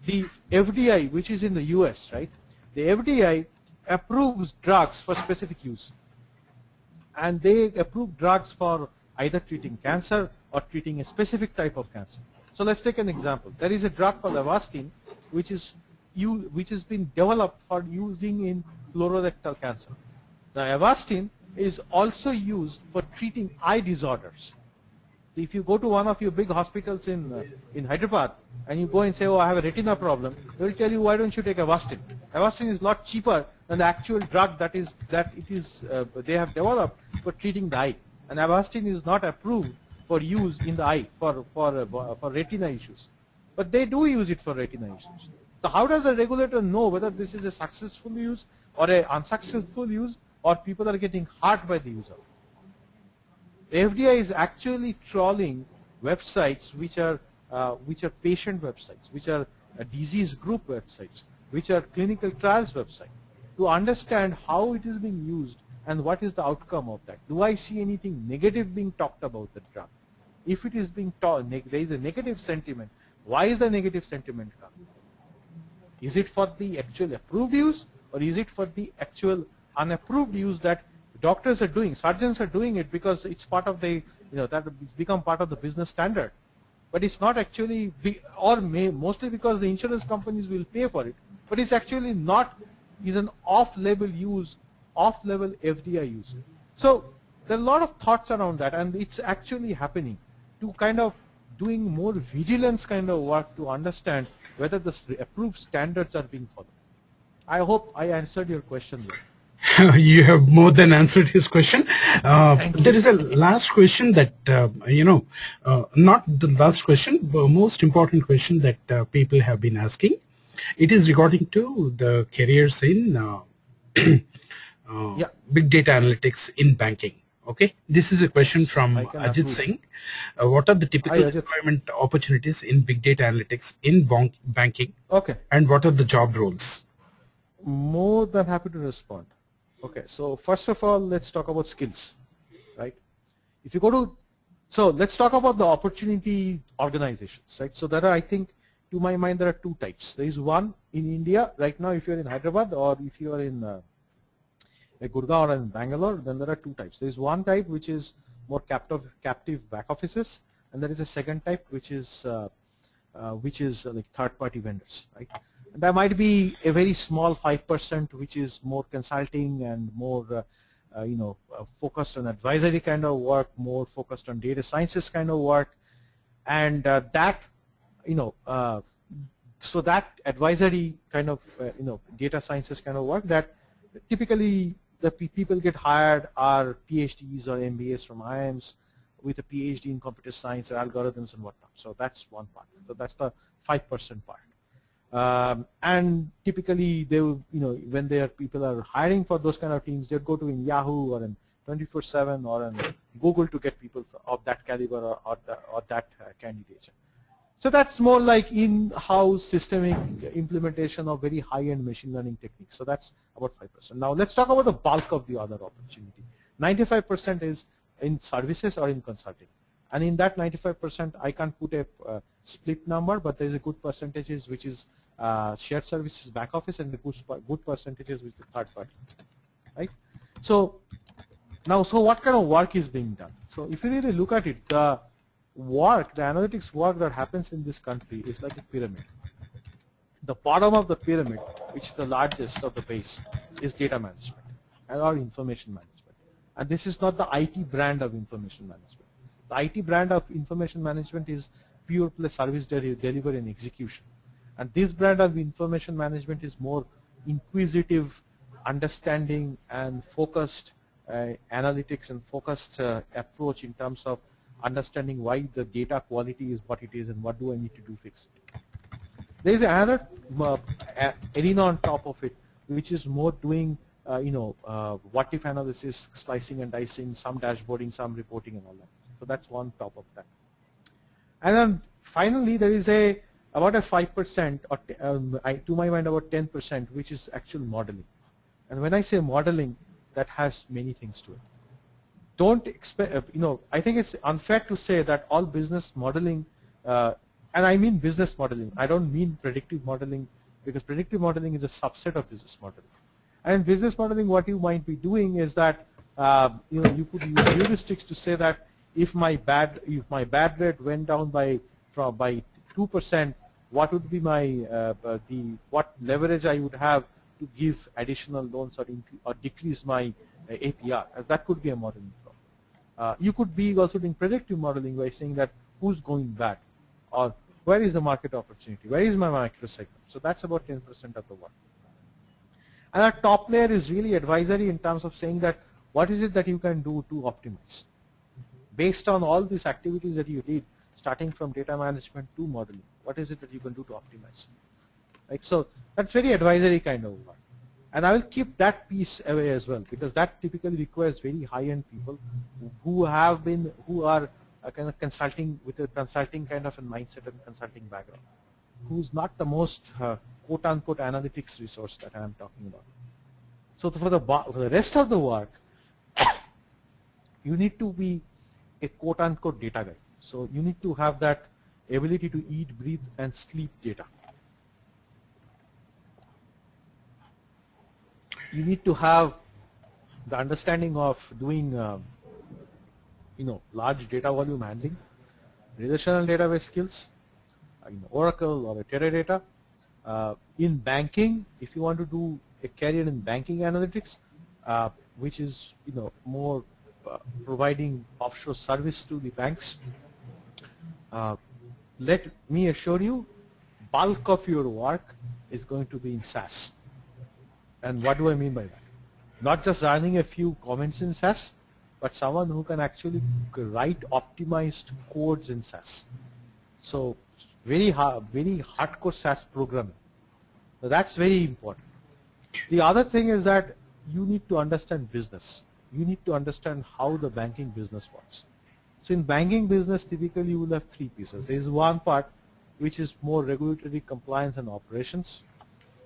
the FDI, which is in the US, right? The FDI approves drugs for specific use. And they approve drugs for either treating cancer or treating a specific type of cancer. So let's take an example. There is a drug called Avastin, which has been developed for using in colorectal cancer. Now, Avastin is also used for treating eye disorders. So if you go to one of your big hospitals in Hyderabad and you go and say, oh, I have a retina problem, they will tell you, why don't you take Avastin? Avastin is a lot cheaper than the actual drug that they have developed for treating the eye. And Avastin is not approved for use in the eye for retina issues. But they do use it for retina issues. So how does the regulator know whether this is a successful use or an unsuccessful use, or people are getting hurt by the use of it? The FDI is actually trawling websites which are patient websites, which are disease group websites, which are clinical trials websites, to understand how it is being used and what is the outcome of that. Do I see anything negative being talked about the drug? If it is being taught, there is a negative sentiment. Why is the negative sentiment coming? Is it for the actual approved use, or is it for the actual unapproved use that doctors are doing, surgeons are doing it because it's part of the, that it's become part of the business standard. But it's not actually, mostly because the insurance companies will pay for it, but it's actually not, is an off-label use, off-level FDI use. So there are a lot of thoughts around that, and it's actually happening to kind of doing more vigilance kind of work to understand whether the approved standards are being followed. I hope I answered your question there. You have more than answered his question. There is a last question that, not the last question, but most important question that people have been asking. It is regarding to the careers in big data analytics in banking. Okay, this is a question from Ajit Singh. What are the typical employment opportunities in big data analytics in banking? Okay. And what are the job roles? More than happy to respond. Okay, so first of all, let's talk about skills, right? If you go to, so let's talk about the opportunity organizations, right? So there are, I think, to my mind, there are two types. There is one in India right now. If you're in Hyderabad or if you are in Gurgaon or in Bangalore, then there are two types. There is one type which is more captive back offices, and there is a second type which is like third-party vendors, right? And there might be a very small 5% which is more consulting and more focused on advisory kind of work, more focused on data sciences kind of work, and so that advisory kind of data sciences kind of work, that typically the people get hired are PhDs or MBAs from IIMs with a PhD in computer science or algorithms and whatnot. So that's one part. So that's the 5% part. And typically they will, when people are hiring for those kind of teams, they'll go to in Yahoo or in 24/7 or in Google to get people of that caliber or that candidate. So that's more like in-house systemic implementation of very high-end machine learning techniques. So that's about 5%. Now let's talk about the bulk of the other opportunity. 95% is in services or in consulting. And in that 95%, I can't put a split number, but there's a good percentages which is shared services back office, and the good percentages which is third party, right? So now, so what kind of work is being done? So if you really look at it, the analytics work that happens in this country is like a pyramid. The bottom of the pyramid, which is the largest of the base, is data management or information management. And this is not the IT brand of information management. The IT brand of information management is pure play service delivery and execution. And this brand of information management is more inquisitive, understanding, and focused analytics and focused approach in terms of understanding why the data quality is what it is and what do I need to do to fix it. There is another arena on top of it, which is more doing what if analysis, slicing and dicing, some dashboarding, some reporting and all that. So that's one top of that. And then finally there is about a 5% or to my mind about 10%, which is actual modeling. And when I say modeling, that has many things to it. Don't expect, I think it's unfair to say that all business modeling and I mean business modeling. I don't mean predictive modeling, because predictive modeling is a subset of business modeling. And in business modeling, what you might be doing is that you could use heuristics to say that if my bad rate went down by 2%, what would be my what leverage I would have to give additional loans or decrease my APR. That could be a modeling problem. You could be also doing predictive modeling by saying that who's going bad, or where is the market opportunity, where is my micro segment. So that's about 10% of the work. And our top layer is really advisory in terms of saying that what is it that you can do to optimize based on all these activities that you did, starting from data management to modeling. What is it that you can do to optimize? Right? So that's very advisory kind of work. And I will keep that piece away as well, because that typically requires very high-end people who are kind of consulting with a consulting kind of a mindset and consulting background, who's not the most quote-unquote analytics resource that I am talking about. So for the rest of the work, you need to be a quote-unquote data guy. So you need to have that ability to eat, breathe, and sleep data. You need to have the understanding of doing, large data volume handling, relational database skills, Oracle or a Teradata. In banking, if you want to do a career in banking analytics, which is more providing offshore service to the banks, let me assure you, bulk of your work is going to be in SAS. And what do I mean by that? Not just running a few comments in SAS, but someone who can actually write optimized codes in SAS. So very hardcore SAS programming. So that's very important. The other thing is that you need to understand business. You need to understand how the banking business works. So in banking business, typically you will have three pieces. There is one part which is more regulatory compliance and operations,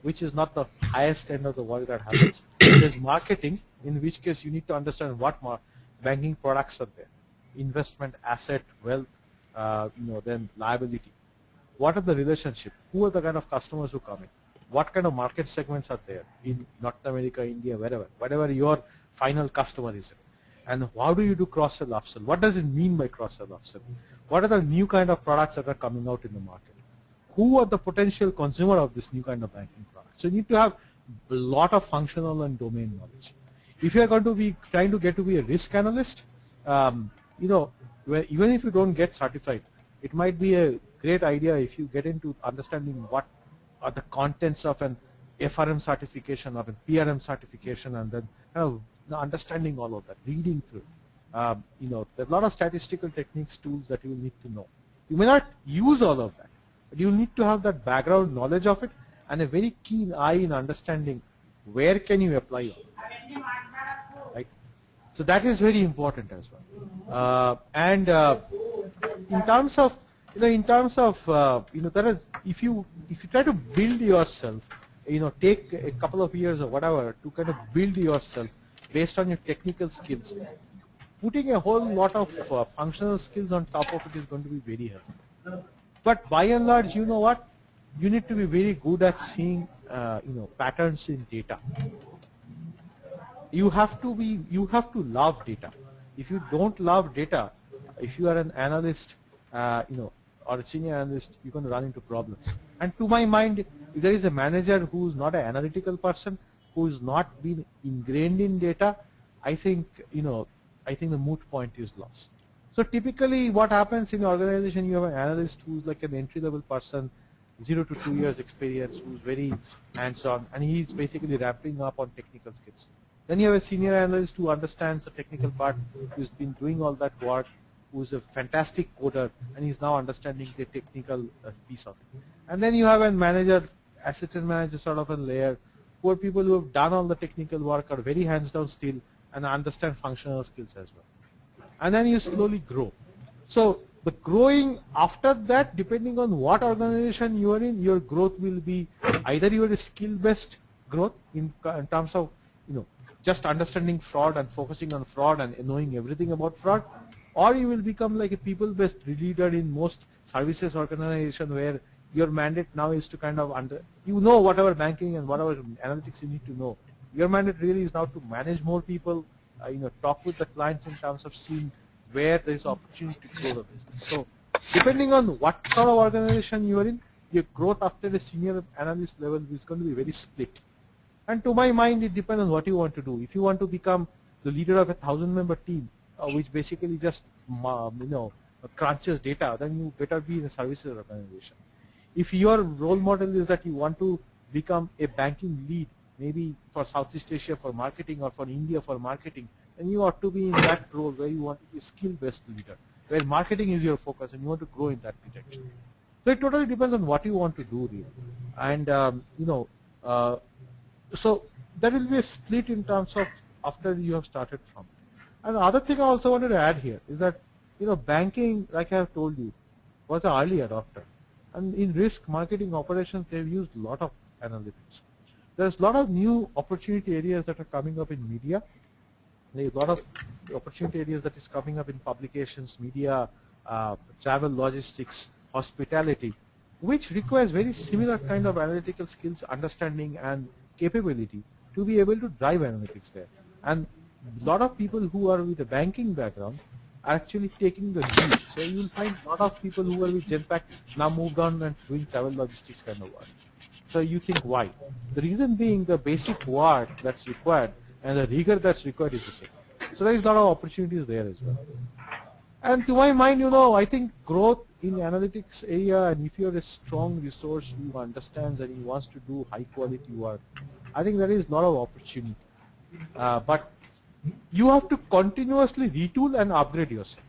which is not the highest end of the work that happens. There is marketing, in which case you need to understand what banking products are there, investment, asset, wealth, then liability. What are the relationship? Who are the kind of customers who come in? What kind of market segments are there in North America, India, whatever your final customer is in? And how do you do cross-sell, upsell? What does it mean by cross-sell, upsell? What are the new kind of products that are coming out in the market? Who are the potential consumer of this new kind of banking product? So you need to have a lot of functional and domain knowledge. If you are going to be trying to get to be a risk analyst, where even if you don't get certified, it might be a great idea if you get into understanding what are the contents of an FRM certification or a PRM certification, and then understanding all of that, reading through. There's a lot of statistical techniques, tools that you will need to know. You may not use all of that, but you need to have that background knowledge of it and a very keen eye in understanding where can you apply it. Right? So that is very important as well. In terms of there is, if you try to build yourself, take a couple of years or whatever to kind of build yourself based on your technical skills, putting a whole lot of functional skills on top of it is going to be very helpful. But by and large, you know what? You need to be very good at seeing, patterns in data. You have to love data. If you don't love data, if you are an analyst, or a senior analyst, you're going to run into problems. And to my mind, if there is a manager who's not an analytical person, who's not been ingrained in data, I think the moot point is lost. So typically what happens in an organization, you have an analyst who's like an entry-level person, 0 to 2 years experience, who's very hands-on, and he's basically ramping up on technical skills. Then you have a senior analyst who understands the technical part, who's been doing all that work, who's a fantastic coder, and he's now understanding the technical piece of it. And then you have a manager, assistant manager sort of a layer, who are people who have done all the technical work, are very hands-down still, and understand functional skills as well. And then you slowly grow. So the growing after that, depending on what organization you are in, your growth will be either you are a skill-based growth in terms of just understanding fraud and focusing on fraud and knowing everything about fraud, or you will become like a people-based leader in most services organization where your mandate now is to kind of whatever banking and whatever analytics you need to know. Your mandate really is now to manage more people, talk with the clients in terms of seeing where there is opportunity to grow the business. So depending on what sort of organization you are in, your growth after the senior analyst level is going to be very split. And to my mind, it depends on what you want to do. If you want to become the leader of a 1,000-member team, which basically just crunches data, then you better be in a services organization. If your role model is that you want to become a banking lead, maybe for Southeast Asia for marketing or for India for marketing, then you ought to be in that role where you want to be a skill-based leader, where marketing is your focus and you want to grow in that direction. So it totally depends on what you want to do, really. And so there will be a split in terms of after you have started from. And the other thing I also wanted to add here is that banking, like I have told you, was an early adopter. And in risk marketing operations, they've used a lot of analytics. There's a lot of new opportunity areas that are coming up in media. There's a lot of opportunity areas that is coming up in publications, media, travel, logistics, hospitality, which requires very similar kind of analytical skills, understanding, and capability to be able to drive analytics there. And a lot of people who are with a banking background are actually taking the lead. So you will find a lot of people who are with Genpact now moved on and doing travel logistics kind of work. So you think why? The reason being the basic work that's required and the rigor that's required is the same. So there is a lot of opportunities there as well. And to my mind, I think growth in analytics area, and if you're a strong resource who understands and he wants to do high quality work, I think there is a lot of opportunity. But you have to continuously retool and upgrade yourself.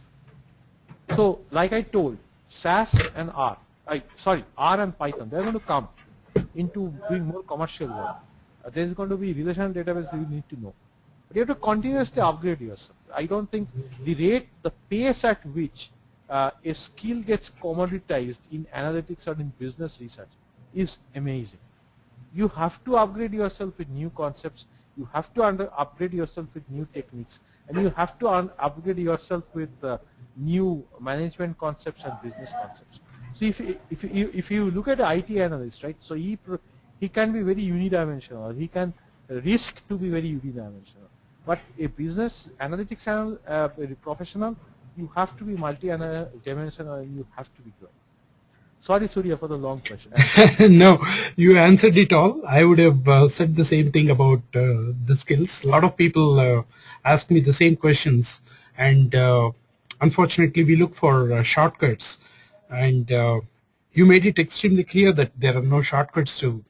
So like I told, SAS and R and Python, they're going to come into doing more commercial work. There's going to be relational database you need to know. But you have to continuously upgrade yourself. I don't think the pace at which a skill gets commoditized in analytics or in business research is amazing. You have to upgrade yourself with new concepts. You have to upgrade yourself with new techniques, and you have to upgrade yourself with new management concepts and business concepts. So if you look at an IT analyst, right? So he can be very unidimensional. He can risk to be very unidimensional. But a business analytics professional, you have to be multi-dimensional and you have to be growing. Sorry, Surya, for the long question. No, you answered it all. I would have said the same thing about the skills. A lot of people ask me the same questions, and unfortunately we look for shortcuts, and you made it extremely clear that there are no shortcuts to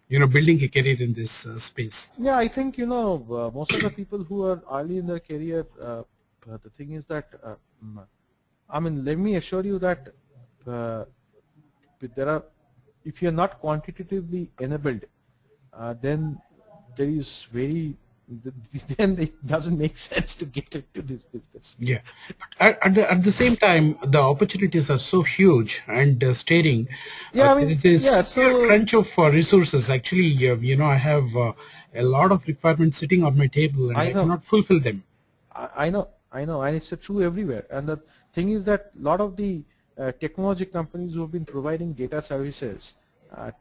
building a career in this space. Yeah, I think most of the people who are early in their career, the thing is that let me assure you that if you're not quantitatively enabled, then then it doesn't make sense to get into this business. Yeah, at the same time, the opportunities are so huge and staring. Yeah, there's a crunch of resources. Actually, I have a lot of requirements sitting on my table, and I cannot fulfill them. I know, and it's true everywhere. And the thing is that a lot of the technology companies who have been providing data services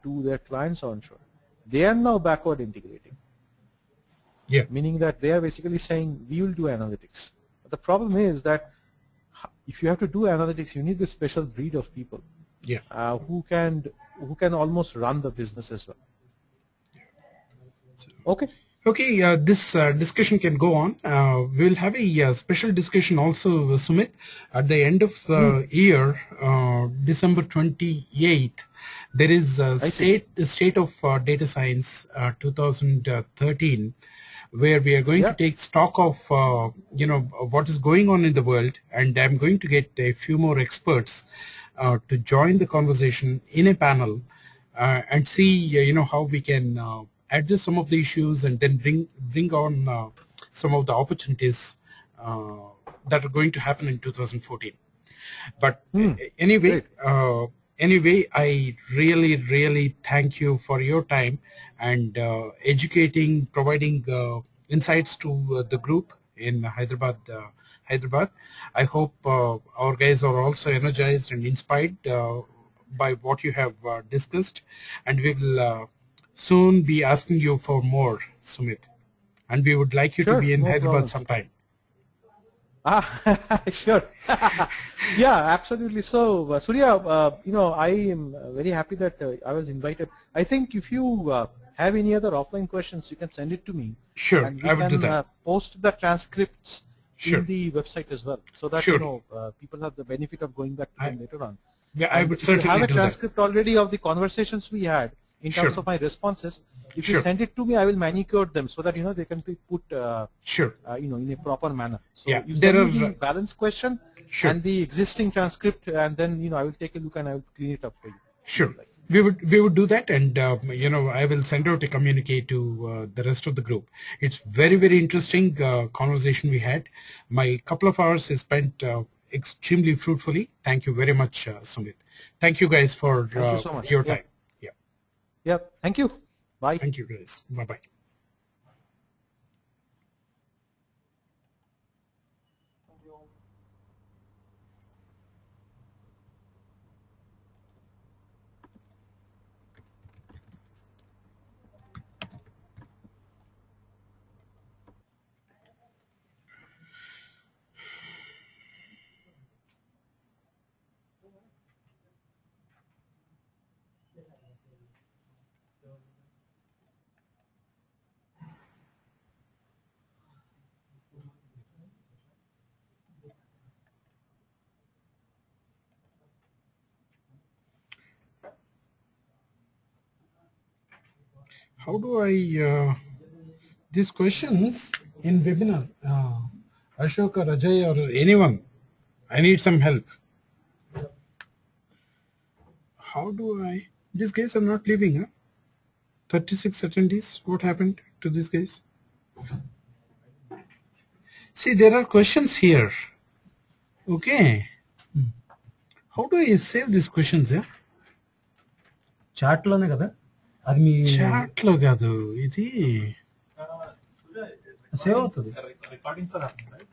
to their clients onshore, they are now backward integrating. Yeah. Meaning that they are basically saying, we will do analytics. But the problem is that if you have to do analytics, you need a special breed of people who can almost run the business as well. Okay. Okay, this discussion can go on. We'll have a special discussion also, Sumit, at the end of the year, December 28th. There is a state of data science 2013, where we are going to take stock of what is going on in the world, and I'm going to get a few more experts to join the conversation in a panel and see how we can address some of the issues, and then bring on some of the opportunities that are going to happen in 2014. But anyway, I really thank you for your time and educating, providing insights to the group in Hyderabad. I hope our guys are also energized and inspired by what you have discussed, and we will soon be asking you for more, Sumit. And we would like you to be in Hyderabad sometime. Sure. Yeah, absolutely. So, Surya, I am very happy that I was invited. I think if you have any other offline questions, you can send it to me. Sure, and we I will do that. can post the transcripts Sure. in the website as well, so that Sure. people have the benefit of going back to them later on. Yeah, I would certainly do that. If you have a transcript already of the conversations we had in terms of my responses, if you send it to me, I will manicure them so that they can be put in a proper manner. So you send me the balance question and the existing transcript, and then I will take a look and I will clean it up for you. Sure. We would do that, and I will send out a communique to the rest of the group. It's very, very interesting conversation we had. My couple of hours is spent extremely fruitfully. Thank you very much, Sumit. Thank you guys for Thank you so much. your time. Yeah. Thank you. Bye. Thank you guys. Bye bye. How do I these questions in webinar? Ashoka, Rajay, or anyone? I need some help. How do I? These guys are not leaving, huh? 36 attendees. What happened to these guys? See, there are questions here. Okay. How do I save these questions? Yeah. Chat lo ne kada. Admi. Chat lo kadu. Iti. Save అవుతుంది. Recordings are happening, right?